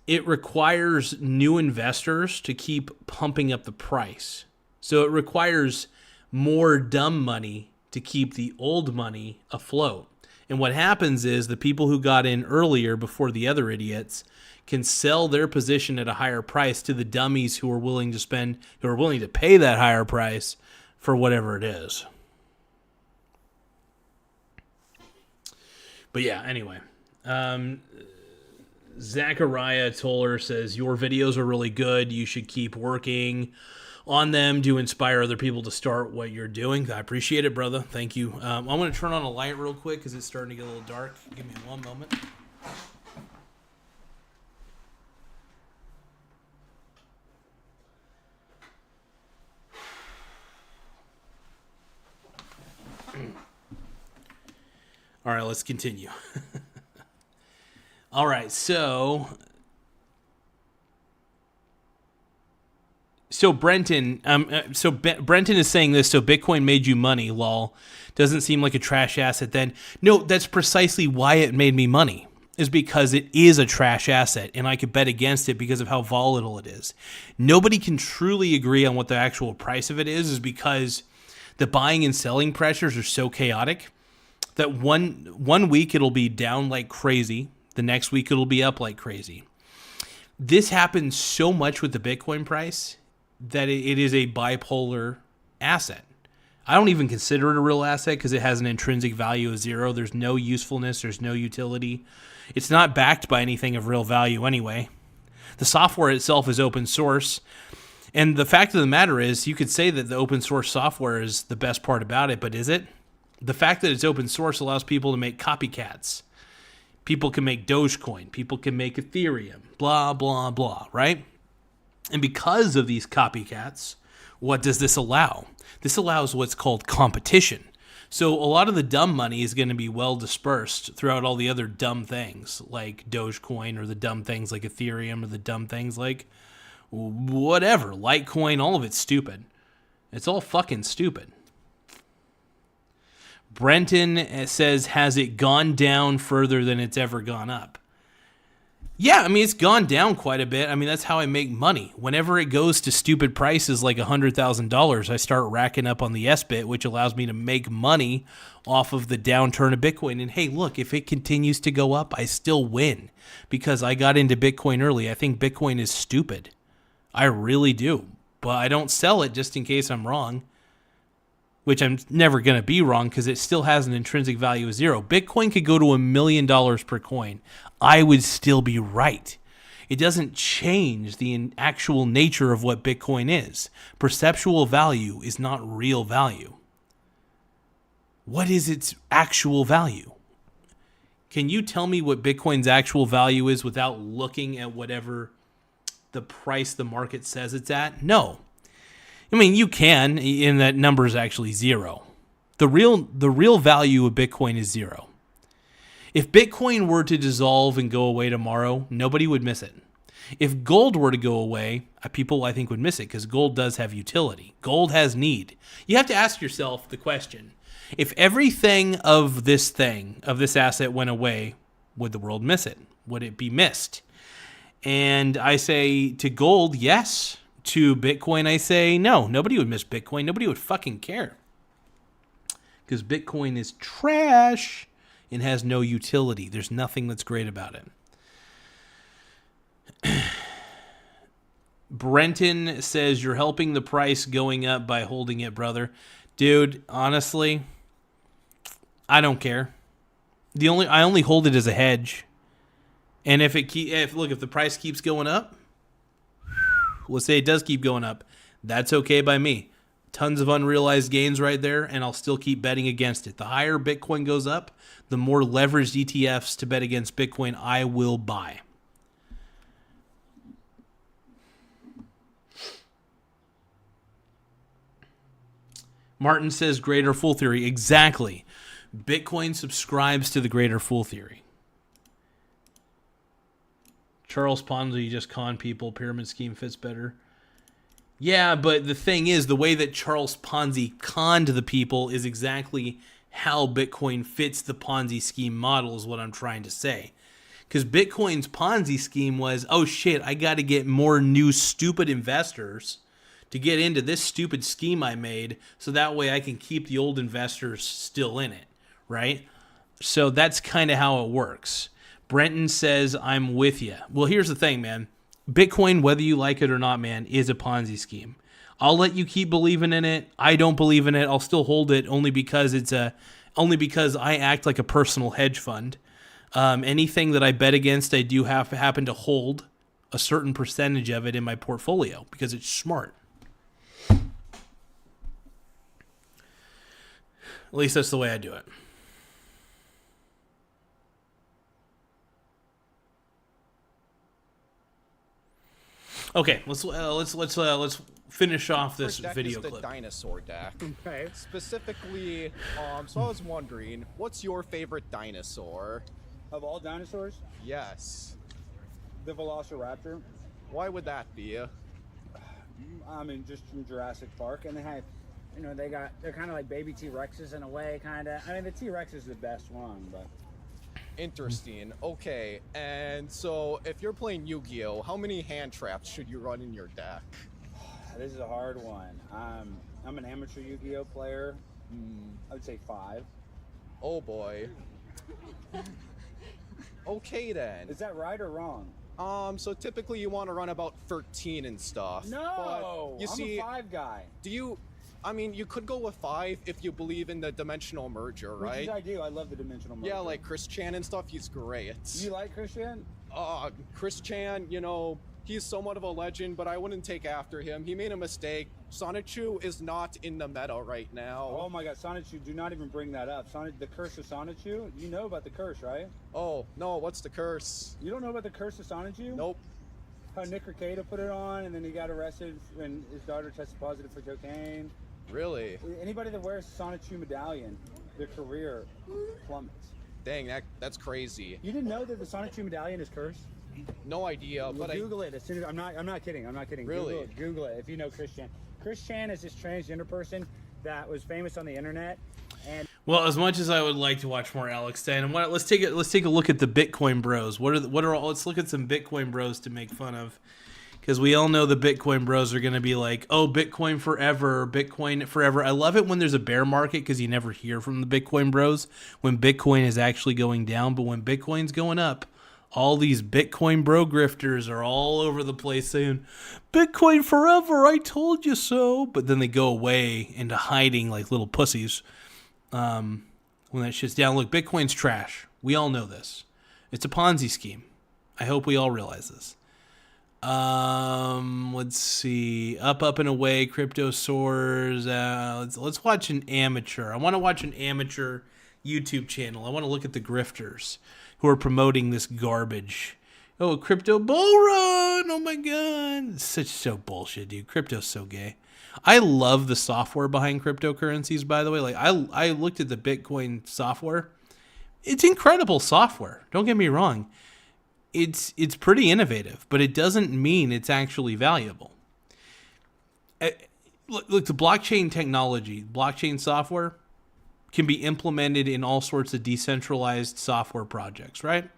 it requires new investors to keep pumping up the price. So it requires more dumb money to keep the old money afloat. And what happens is the people who got in earlier before the other idiots can sell their position at a higher price to the dummies who are willing to pay that higher price for whatever it is. But yeah, anyway. Zachariah Toller says, your videos are really good. You should keep working on them to inspire other people to start what you're doing. I appreciate it, brother. Thank you. I'm going to turn on a light real quick because it's starting to get a little dark. Give me one moment. All right, let's continue. All right, so Brenton, Brenton is saying this. So Bitcoin made you money, lol. Doesn't seem like a trash asset then. No, that's precisely why it made me money. Is because it is a trash asset, and I could bet against it because of how volatile it is. Nobody can truly agree on what the actual price of it is because the buying and selling pressures are so chaotic that one week it'll be down like crazy. The next week it'll be up like crazy. This happens so much with the Bitcoin price that it is a bipolar asset. I don't even consider it a real asset because it has an intrinsic value of 0. There's no usefulness. There's no utility. It's not backed by anything of real value anyway. The software itself is open source. And the fact of the matter is, you could say that the open source software is the best part about it, but is it? The fact that it's open source allows people to make copycats. People can make Dogecoin. People can make Ethereum. Blah, blah, blah, right? And because of these copycats, what does this allow? This allows what's called competition. So a lot of the dumb money is going to be well dispersed throughout all the other dumb things like Dogecoin, or the dumb things like Ethereum, or the dumb things like whatever, Litecoin. All of it's stupid. It's all fucking stupid. Brenton says, has it gone down further than it's ever gone up? Yeah, I mean, it's gone down quite a bit. I mean, that's how I make money. Whenever it goes to stupid prices like $100,000, I start racking up on the S-bit, which allows me to make money off of the downturn of Bitcoin. And hey, look, if it continues to go up, I still win because I got into Bitcoin early. I think Bitcoin is stupid. I really do. But I don't sell it just in case I'm wrong, which I'm never going to be wrong because it still has an intrinsic value of 0. Bitcoin could go to $1 million per coin. I would still be right. It doesn't change the actual nature of what Bitcoin is. Perceptual value is not real value. What is its actual value? Can you tell me what Bitcoin's actual value is without looking at whatever the price the market says it's at? No. I mean, you can, and that number is actually 0. The real value of Bitcoin is 0. If Bitcoin were to dissolve and go away tomorrow, nobody would miss it. If gold were to go away, people, I think, would miss it because gold does have utility. Gold has need. You have to ask yourself the question, if everything of this asset went away, would the world miss it? Would it be missed? And I say to gold, yes. To Bitcoin, I say no. Nobody would miss Bitcoin. Nobody would fucking care. Because Bitcoin is trash and has no utility. There's nothing that's great about it. Brenton says, you're helping the price going up by holding it, brother. Dude, honestly, I don't care. I only hold it as a hedge. And if the price keeps going up, let's say it does keep going up, that's okay by me. Tons of unrealized gains right there, and I'll still keep betting against it. The higher Bitcoin goes up, the more leveraged ETFs to bet against Bitcoin I will buy. Martin says greater fool theory. Exactly. Bitcoin subscribes to the greater fool theory. Charles Ponzi just conned people. Pyramid scheme fits better. Yeah, but the thing is, the way that Charles Ponzi conned the people is exactly how Bitcoin fits the Ponzi scheme model, is what I'm trying to say. Because Bitcoin's Ponzi scheme was, oh shit, I got to get more new stupid investors to get into this stupid scheme I made, so that way I can keep the old investors still in it, right? So that's kind of how it works. Brenton says, I'm with you. Well, here's the thing, man. Bitcoin, whether you like it or not, man, is a Ponzi scheme. I'll let you keep believing in it. I don't believe in it. I'll still hold it only because I act like a personal hedge fund. Anything that I bet against, I do happen to hold a certain percentage of it in my portfolio because it's smart. At least that's the way I do it. Okay, let's finish off this deck video is the clip. dinosaur deck. Okay. Specifically, so I was wondering, what's your favorite dinosaur? Of all dinosaurs? Yes. The Velociraptor. Why would that be? I mean, just from Jurassic Park, and they have, they're kind of like baby T-Rexes in a way, kind of. I mean, the T-Rex is the best one, but. Interesting. Okay, and so if you're playing Yu-Gi-Oh, how many hand traps should you run in your deck? This is a hard one. I'm an amateur Yu-Gi-Oh player. I would say 5. Oh boy. Okay then. Is that right or wrong? So typically you want to run about 13 and stuff. No, but you I'm see, a 5 guy. You could go with 5 if you believe in the dimensional merger, right? Which I do. I love the dimensional merger. Yeah, like Chris Chan and stuff, he's great. You like Chris Chan? Chris Chan, he's somewhat of a legend, but I wouldn't take after him. He made a mistake. Sonichu is not in the meta right now. Oh my god, Sonichu, do not even bring that up. The curse of Sonichu? You know about the curse, right? Oh, no, what's the curse? You don't know about the curse of Sonichu? Nope. How Nick Recato put it on, and then he got arrested when his daughter tested positive for cocaine. Really? Anybody that wears Sonichu medallion, their career plummets. Dang, that's crazy. You didn't know that the Sonichu medallion is cursed? No idea, but Google it as soon as I'm not kidding. Really? Google it if you know Chris Chan. Chris Chan is this transgender person that was famous on the internet. And well, as much as I would like to watch more Alex Stein, let's take a look at the Bitcoin bros. Let's look at some Bitcoin bros to make fun of, because we all know the Bitcoin bros are going to be like, oh, Bitcoin forever. I love it when there's a bear market because you never hear from the Bitcoin bros when Bitcoin is actually going down, but when Bitcoin's going up, all these Bitcoin bro grifters are all over the place saying, Bitcoin forever, I told you so. But then they go away into hiding like little pussies when that shit's down. Look, Bitcoin's trash. We all know this. It's a Ponzi scheme. I hope we all realize this. Let's see. Up and away, crypto soars. Let's watch an amateur. I want to watch an amateur YouTube channel. I want to look at the grifters who are promoting this garbage. Oh, crypto bull run! Oh my god, it's so bullshit, dude. Crypto's so gay. I love the software behind cryptocurrencies. By the way, like I looked at the Bitcoin software. It's incredible software. Don't get me wrong. It's pretty innovative, but it doesn't mean it's actually valuable. Look, the blockchain technology, blockchain software, can be implemented in all sorts of decentralized software projects, right?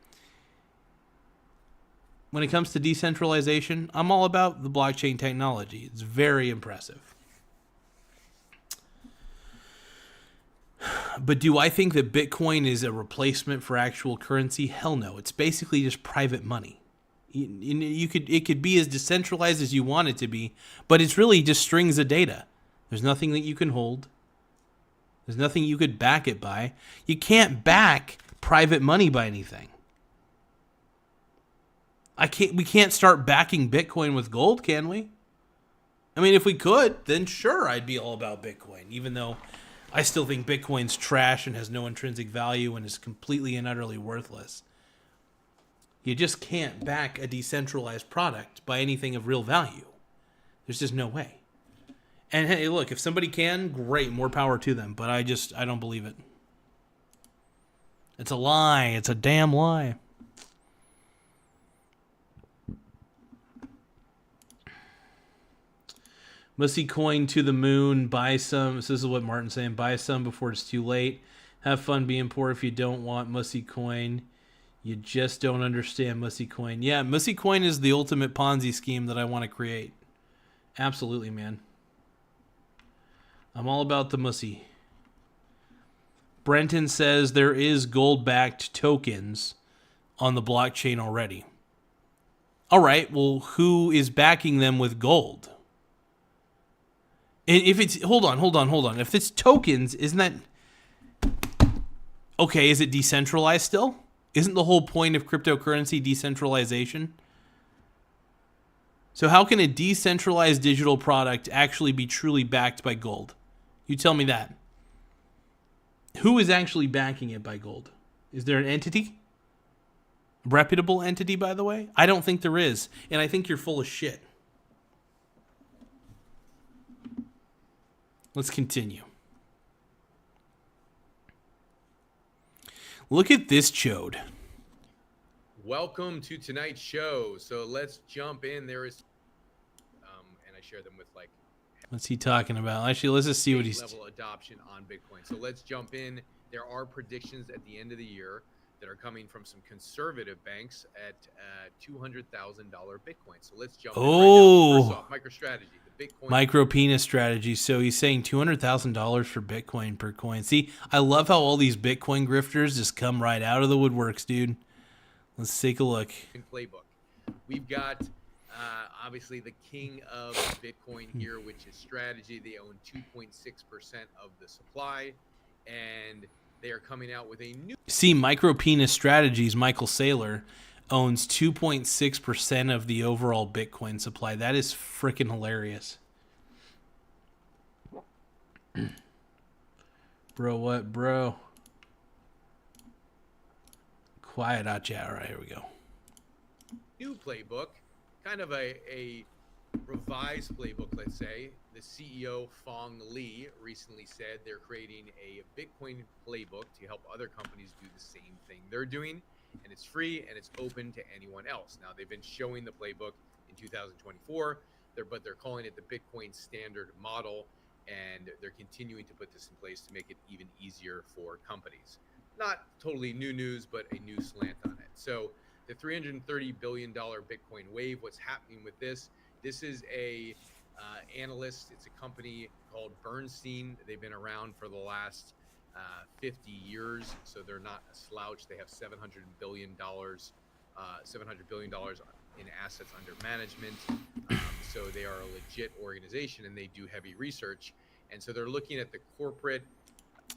When it comes to decentralization, I'm all about the blockchain technology. It's very impressive. But do I think that Bitcoin is a replacement for actual currency? Hell no. It's basically just private money. It could be as decentralized as you want it to be, but it's really just strings of data. There's nothing that you can hold. There's nothing you could back it by. You can't back private money by anything. We can't start backing Bitcoin with gold, can we? I mean, if we could, then sure, I'd be all about Bitcoin, even though I still think Bitcoin's trash and has no intrinsic value and is completely and utterly worthless. You just can't back a decentralized product by anything of real value. There's just no way. And hey, look, if somebody can, great, more power to them. But I don't believe it. It's a lie. It's a damn lie. Mussy coin to the moon. Buy some. This is what Martin's saying. Buy some before it's too late. Have fun being poor if you don't want mussy coin. You just don't understand Mussy Coin. Yeah, Mussy Coin is the ultimate Ponzi scheme that I want to create. Absolutely, man. I'm all about the Mussy. Brenton says there is gold-backed tokens on the blockchain already. All right, well, who is backing them with gold? And if it's... Hold on. If it's tokens, isn't that... Okay, is it decentralized still? Isn't the whole point of cryptocurrency decentralization? So how can a decentralized digital product actually be truly backed by gold? You tell me that. Who is actually backing it by gold? Is there an entity? Reputable entity, by the way? I don't think there is. And I think you're full of shit. Let's continue. Look at this chode. Welcome to tonight's show. So let's jump in. There is, and I share them with like. What's he talking about? Actually, let's just see what he's. Level adoption on Bitcoin. So let's jump in. There are predictions at the end of the year that are coming from some conservative banks at $200,000 Bitcoin. So let's jump in right now. First off, MicroStrategy, the Bitcoin Micro penis strategy. So he's saying $200,000 for Bitcoin per coin. See, I love how all these Bitcoin grifters just come right out of the woodworks, dude. Let's take a look. Playbook. We've got obviously the king of Bitcoin here, which is Strategy. They own 2.6% of the supply, and they are coming out with a new. See, Micro Penis Strategies, Michael Saylor, owns 2.6% of the overall Bitcoin supply. That is freaking hilarious. Bro, what, bro? Quiet out, chat. All right, here we go. New playbook, kind of a revised playbook, let's say. The CEO, Fong Li, recently said they're creating a Bitcoin playbook to help other companies do the same thing they're doing, and it's free and it's open to anyone else. Now, they've been showing the playbook in 2024, but they're calling it the Bitcoin Standard Model, and they're continuing to put this in place to make it even easier for companies. Not totally new news, but a new slant on it. So the $330 billion Bitcoin wave, what's happening with this? This is a analyst. It's a company called Bernstein. They've been around for the last 50 years, so they're not a slouch. They have $700 billion in assets under management. So they are a legit organization, and they do heavy research. And so they're looking at the corporate.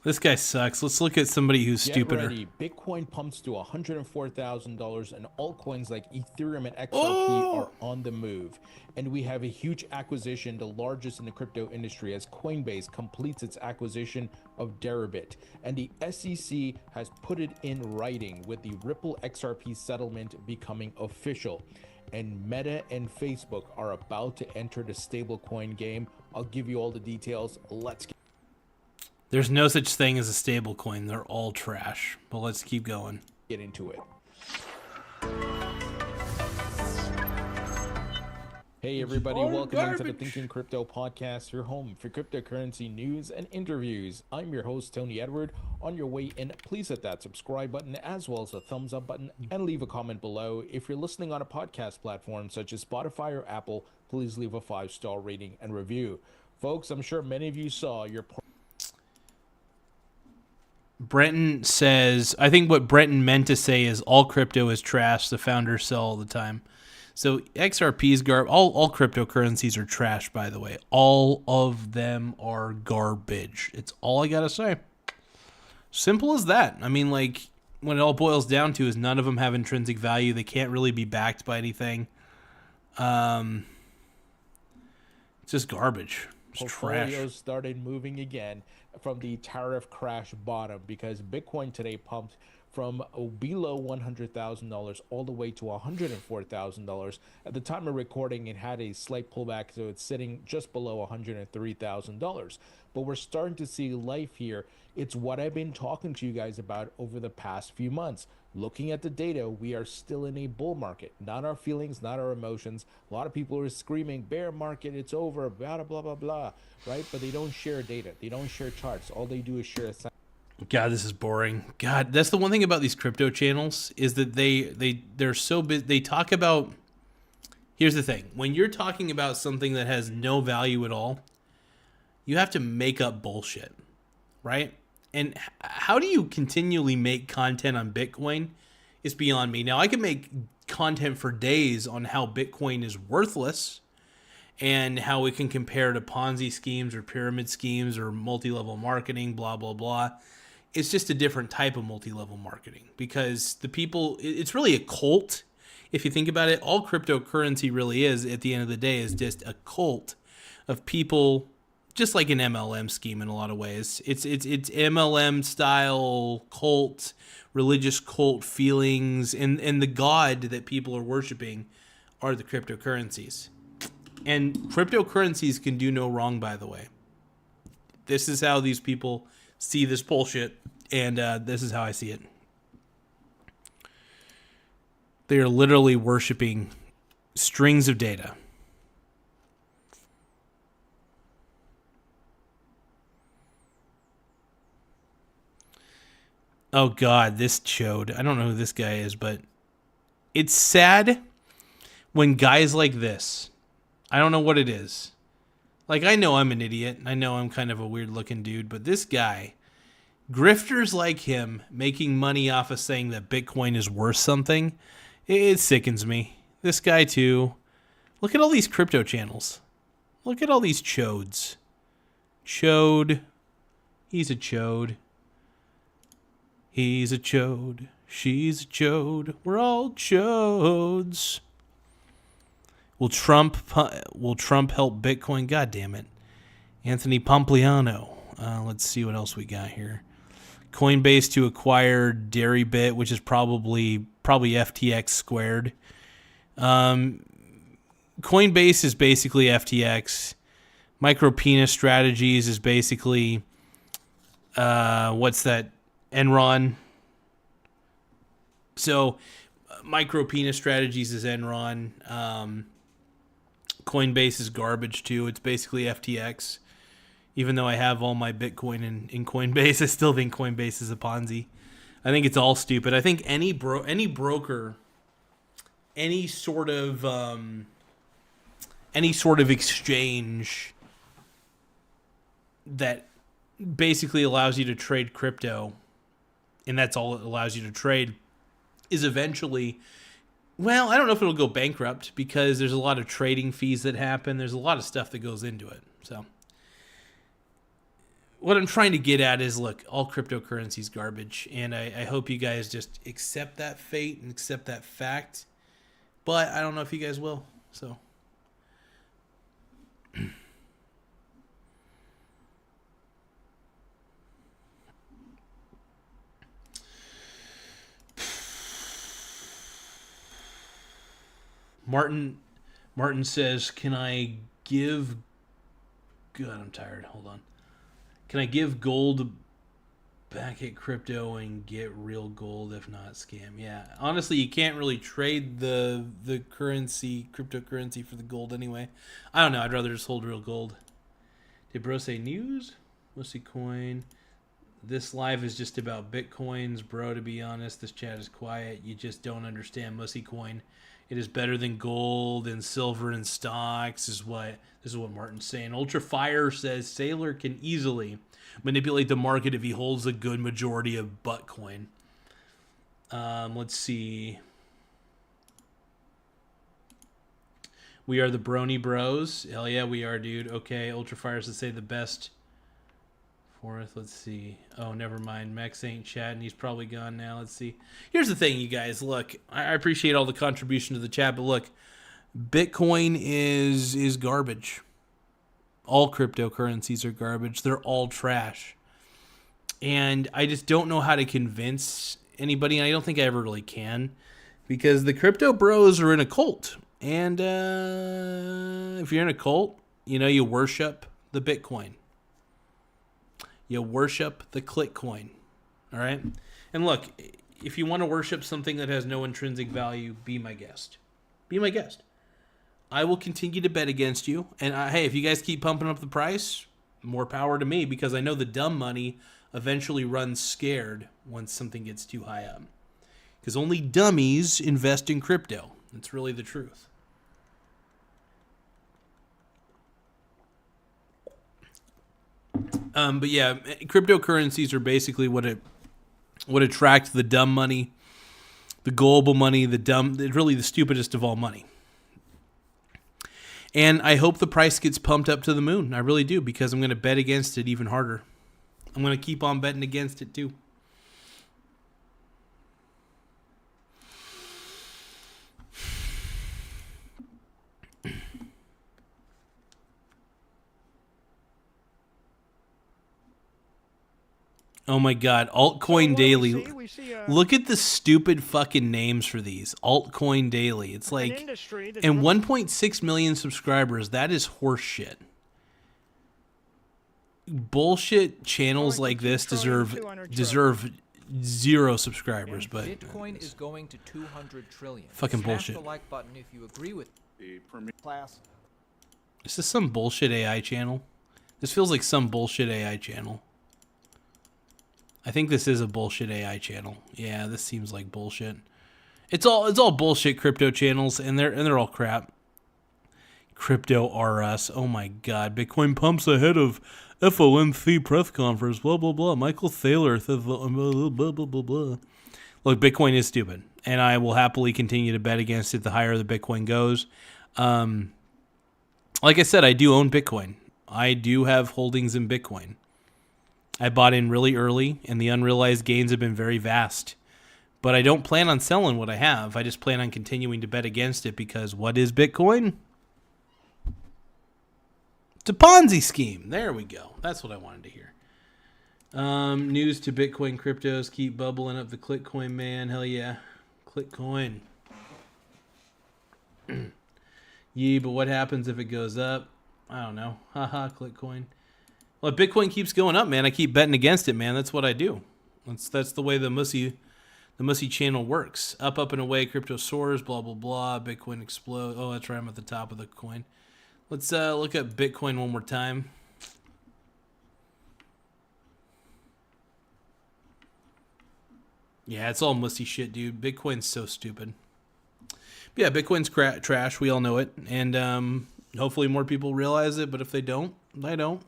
This guy sucks. Let's look at somebody who's stupider. Ready. Bitcoin pumps to $104,000, and altcoins like Ethereum and XRP are on the move. And we have a huge acquisition, the largest in the crypto industry, as Coinbase completes its acquisition of Deribit. And the SEC has put it in writing, with the Ripple XRP settlement becoming official. And Meta and Facebook are about to enter the stablecoin game. I'll give you all the details. Let's get. There's no such thing as a stable coin. They're all trash. But let's keep going. Get into it. Hey everybody, welcome into the Thinking Crypto Podcast, your home for cryptocurrency news and interviews. I'm your host, Tony Edward. On your way in, please hit that subscribe button as well as the thumbs up button and leave a comment below. If you're listening on a podcast platform such as Spotify or Apple, please leave a 5-star rating and review. Folks, I'm sure many of you saw your... Brenton says, I think what Brenton meant to say is all crypto is trash. The founders sell all the time. So XRP's all cryptocurrencies are trash, by the way. All of them are garbage. It's all I got to say. Simple as that. I mean, like, when it all boils down to is none of them have intrinsic value. They can't really be backed by anything. It's just garbage. It's portfolios trash. Started moving again from the tariff crash bottom, because Bitcoin today pumped from below $100,000 all the way to $104,000. At the time of recording, it had a slight pullback, so it's sitting just below $103,000. But we're starting to see life here. It's what I've been talking to you guys about over the past few months. Looking at the data, we are still in a bull market. Not our feelings, not our emotions. A lot of people are screaming, bear market, it's over, blah, blah, blah, blah, right? But they don't share data. They don't share charts. All they do is share a God, this is boring. God, that's the one thing about these crypto channels is that they're so busy. They talk about. Here's the thing: when you're talking about something that has no value at all, you have to make up bullshit, right? And how do you continually make content on Bitcoin is beyond me. Now, I can make content for days on how Bitcoin is worthless and how it can compare to Ponzi schemes or pyramid schemes or multi-level marketing, blah, blah, blah. It's just a different type of multi-level marketing because the people, it's really a cult. If you think about it, all cryptocurrency really is at the end of the day is just a cult of people, just like an MLM scheme in a lot of ways. It's MLM style cult, religious cult feelings, and the god that people are worshiping are the cryptocurrencies. And cryptocurrencies can do no wrong, by the way. This is how these people see this bullshit, and this is how I see it. They are literally worshiping strings of data. Oh God, this chode. I don't know who this guy is, but it's sad when guys like this, I don't know what it is. Like, I know I'm an idiot. I know I'm kind of a weird looking dude, but this guy, grifters like him making money off of saying that Bitcoin is worth something, it sickens me. This guy too. Look at all these crypto channels. Look at all these chodes. Chode. He's a chode. He's a chode. She's a chode. We're all chodes. Will Trump help Bitcoin? God damn it. Anthony Pompliano. Let's see what else we got here. Coinbase to acquire Deribit, which is probably FTX squared. Coinbase is basically FTX. Micropenis Strategies is basically what's that? Enron. So Micropenis Strategies is Enron. Coinbase is garbage too. It's basically FTX. Even though I have all my Bitcoin in Coinbase, I still think Coinbase is a Ponzi. I think it's all stupid. I think any broker, any sort of exchange that basically allows you to trade crypto, and that's all it allows you to trade, is eventually, well, I don't know if it'll go bankrupt because there's a lot of trading fees that happen. There's a lot of stuff that goes into it. So what I'm trying to get at is, look, all cryptocurrency is garbage, and I hope you guys just accept that fate and accept that fact. But I don't know if you guys will. So Martin says, can I give... God, I'm tired. Hold on. Can I give gold back at crypto and get real gold? If not, scam. Yeah. Honestly, you can't really trade the cryptocurrency for the gold anyway. I don't know. I'd rather just hold real gold. Did bro say news? Mussy coin. This live is just about Bitcoins, bro. To be honest, this chat is quiet. You just don't understand Mussy coin. It is better than gold and silver and stocks, this is what Martin's saying. Ultra Fire says Sailor can easily manipulate the market if he holds a good majority of Buttcoin. Let's see. We are the Brony Bros. Hell yeah, we are, dude. Okay, Ultra Fire says say the best. Fourth, let's see. Oh, never mind. Max ain't chatting. He's probably gone now. Let's see. Here's the thing, you guys. Look, I appreciate all the contribution to the chat, but look, Bitcoin is garbage. All cryptocurrencies are garbage. They're all trash. And I just don't know how to convince anybody, and I don't think I ever really can, because the crypto bros are in a cult. And if you're in a cult, you know, you worship the Bitcoin. You worship the click coin. All right? And look, if you want to worship something that has no intrinsic value, be my guest. Be my guest. I will continue to bet against you. And hey, if you guys keep pumping up the price, more power to me, because I know the dumb money eventually run scared once something gets too high up. Because only dummies invest in crypto. That's really the truth. But yeah, cryptocurrencies are basically what attract the dumb money, the gullible money, really the stupidest of all money. And I hope the price gets pumped up to the moon. I really do, because I'm going to bet against it even harder. I'm going to keep on betting against it too. Oh my God, Altcoin Daily. Look at the stupid fucking names for these. Altcoin Daily. It's like, and 1.6 million subscribers. That is horse shit. Bullshit channels like this deserve 0 subscribers, but Bitcoin is going to 200 trillion. Fucking Smash bullshit. the like button if you agree with the class. Is this some bullshit AI channel? This feels like some bullshit AI channel. I think this is a bullshit AI channel. Yeah, this seems like bullshit. It's all bullshit crypto channels, and they're all crap. Crypto R Us. Oh my God. Bitcoin pumps ahead of FOMC press conference. Blah blah blah. Michael Thaler says blah blah blah blah blah. Look, Bitcoin is stupid, and I will happily continue to bet against it the higher the Bitcoin goes. Like I said, I do own Bitcoin. I do have holdings in Bitcoin. I bought in really early, and the unrealized gains have been very vast. But I don't plan on selling what I have. I just plan on continuing to bet against it, because what is Bitcoin? It's a Ponzi scheme. There we go. That's what I wanted to hear. News to Bitcoin cryptos. Keep bubbling up the Clickcoin, man. Hell yeah. Clickcoin. Yeah, but what happens if it goes up? I don't know. Haha, Clickcoin. Well, if Bitcoin keeps going up, man, I keep betting against it, man. That's what I do. That's the way the mussy channel works. Up and away, crypto soars, blah, blah, blah. Bitcoin explodes. Oh, that's right. I'm at the top of the coin. Let's look at Bitcoin one more time. Yeah, it's all mussy shit, dude. Bitcoin's so stupid. But yeah, Bitcoin's trash. We all know it. And hopefully more people realize it. But if they don't, I don't.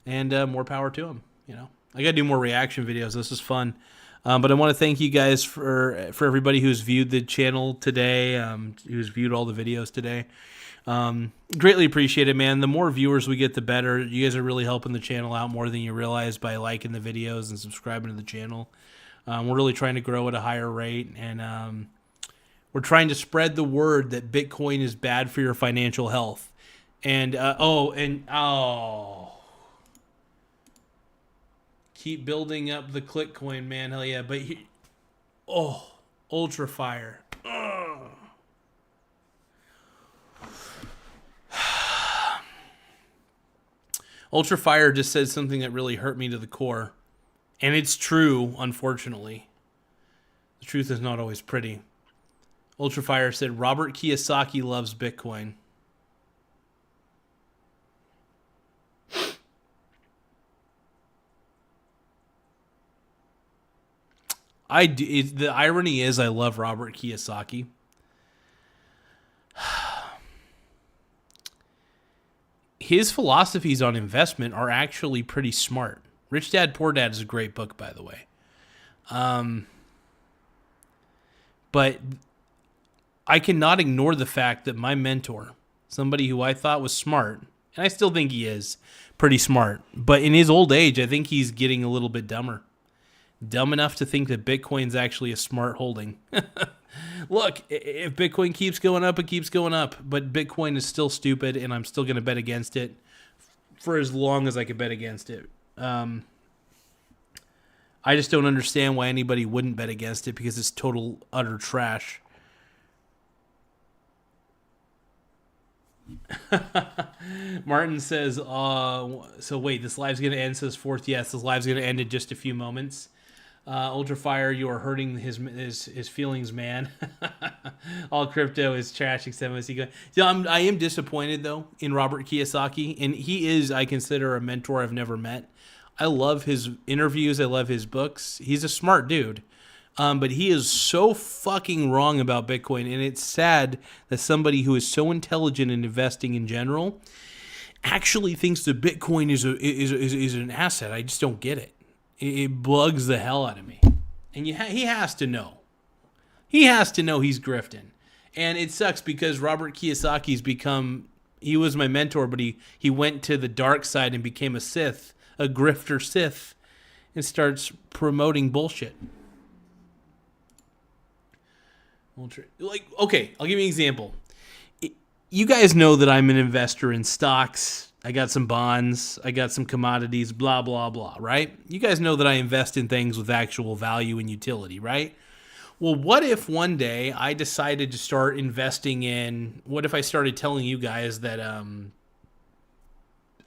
And more power to them. You know, I gotta do more reaction videos. This is fun. But I want to thank you guys for everybody who's viewed the channel today, who's viewed all the videos today. Greatly appreciate it, man. The more viewers we get, the better. You guys are really helping the channel out more than you realize by liking the videos and subscribing to the channel. We're really trying to grow at a higher rate, and we're trying to spread the word that Bitcoin is bad for your financial health. And keep building up the Clickcoin, man. Hell yeah. But Ultra Fire. Ultra Fire just said something that really hurt me to the core. And it's true, unfortunately. The truth is not always pretty. Ultra Fire said, Robert Kiyosaki loves Bitcoin. The irony is I love Robert Kiyosaki. His philosophies on investment are actually pretty smart. Rich Dad, Poor Dad is a great book, by the way. But I cannot ignore the fact that my mentor, somebody who I thought was smart, and I still think he is pretty smart, but in his old age, I think he's getting a little bit dumber. Dumb enough to think that Bitcoin's actually a smart holding. Look, if Bitcoin keeps going up, it keeps going up. But Bitcoin is still stupid, and I'm still going to bet against it for as long as I can bet against it. I just don't understand why anybody wouldn't bet against it, because it's total, utter trash. Martin says, so wait, this live's going to end, says Fourth. Yes, this live's going to end in just a few moments. Ultra Fire, you are hurting his feelings, man. All crypto is trash except MSC. I am disappointed, though, in Robert Kiyosaki. And he is, I consider, a mentor I've never met. I love his interviews. I love his books. He's a smart dude. But he is so fucking wrong about Bitcoin. And it's sad that somebody who is so intelligent in investing in general actually thinks that Bitcoin is an asset. I just don't get it. It bugs the hell out of me. And he has to know. He has to know he's grifting. And it sucks because Robert Kiyosaki's become... He was my mentor, but he went to the dark side and became a Sith, a grifter Sith, and starts promoting bullshit. Like, okay, I'll give you an example. You guys know that I'm an investor in stocks. I got some bonds. I got some commodities, blah, blah, blah, right? You guys know that I invest in things with actual value and utility, right? Well, what if one day I decided to start investing in, what if I started telling you guys that,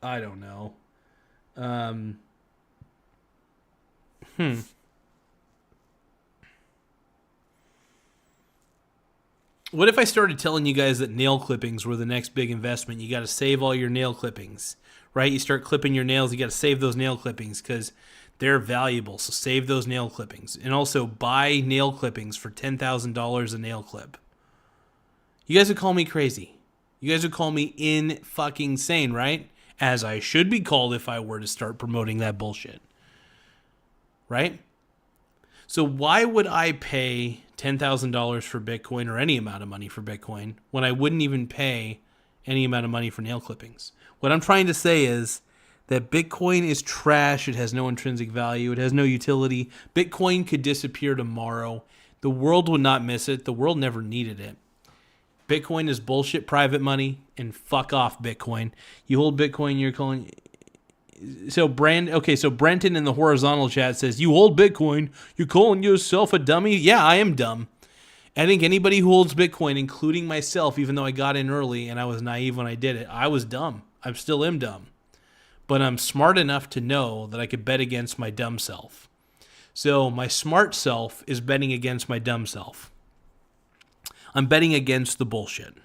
I don't know. What if I started telling you guys that nail clippings were the next big investment? You got to save all your nail clippings, right? You start clipping your nails, you got to save those nail clippings because they're valuable. So save those nail clippings. And also buy nail clippings for $10,000 a nail clip. You guys would call me crazy. You guys would call me fucking sane, right? As I should be called if I were to start promoting that bullshit. Right? So why would I pay $10,000 for Bitcoin or any amount of money for Bitcoin when I wouldn't even pay any amount of money for nail clippings? What I'm trying to say is that Bitcoin is trash. It has no intrinsic value. It has no utility. Bitcoin could disappear tomorrow. The world would not miss it. The world never needed it. Bitcoin is bullshit private money, and fuck off Bitcoin. You hold Bitcoin, you're calling... So Brenton in the horizontal chat says, you hold Bitcoin, you're calling yourself a dummy? Yeah, I am dumb. I think anybody who holds Bitcoin, including myself, even though I got in early and I was naive when I did it, I was dumb. I still am dumb. But I'm smart enough to know that I could bet against my dumb self. So my smart self is betting against my dumb self. I'm betting against the bullshit.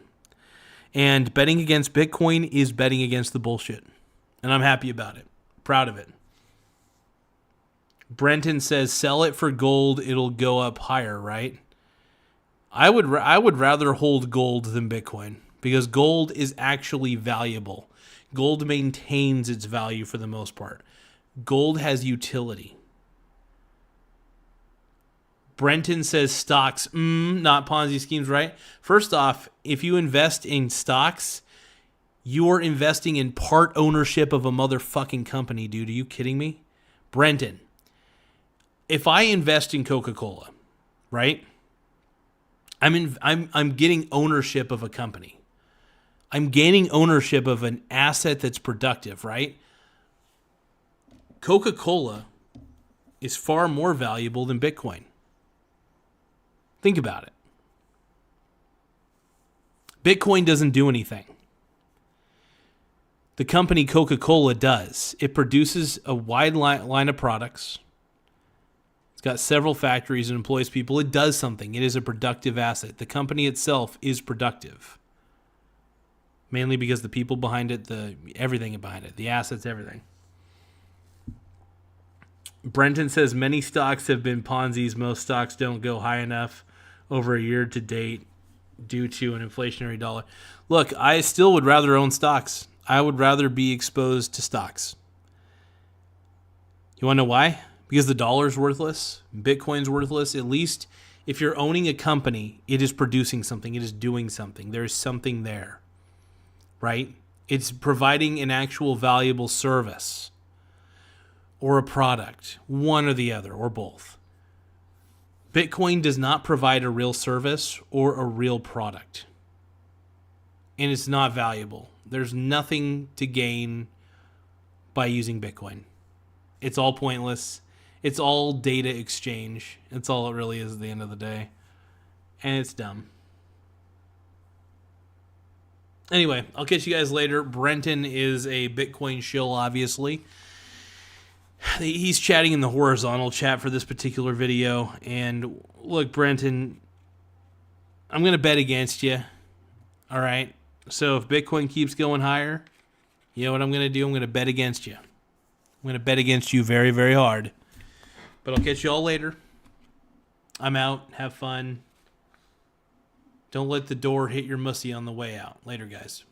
And betting against Bitcoin is betting against the bullshit. And I'm happy about it. Proud of it. Brenton says, sell it for gold, it'll go up higher, right? I would rather hold gold than Bitcoin because gold is actually valuable. Gold maintains its value for the most part. Gold has utility. Brenton says stocks, not Ponzi schemes, right? First off, if you invest in stocks, you're investing in part ownership of a motherfucking company, dude. Are you kidding me? Brenton, if I invest in Coca-Cola, right? I'm getting ownership of a company. I'm gaining ownership of an asset that's productive, right? Coca-Cola is far more valuable than Bitcoin. Think about it. Bitcoin doesn't do anything. The company Coca-Cola does. It produces a wide line of products. It's got several factories and employs people. It does something. It is a productive asset. The company itself is productive. Mainly because the people behind it, everything behind it, the assets, everything. Brenton says many stocks have been Ponzi's. Most stocks don't go high enough over a year to date due to an inflationary dollar. Look, I still would rather own stocks. I would rather be exposed to stocks. You want to know why? Because the dollar's worthless. Bitcoin's worthless. At least if you're owning a company, it is producing something. It is doing something. There's something there. Right? It's providing an actual valuable service or a product, one or the other, or both. Bitcoin does not provide a real service or a real product. And it's not valuable. There's nothing to gain by using Bitcoin. It's all pointless. It's all data exchange. That's all it really is at the end of the day. And it's dumb. Anyway, I'll catch you guys later. Brenton is a Bitcoin shill, obviously. He's chatting in the horizontal chat for this particular video. And look, Brenton, I'm going to bet against you. All right? So if Bitcoin keeps going higher, you know what I'm going to do? I'm going to bet against you. I'm going to bet against you very, very hard. But I'll catch you all later. I'm out. Have fun. Don't let the door hit your mussy on the way out. Later, guys.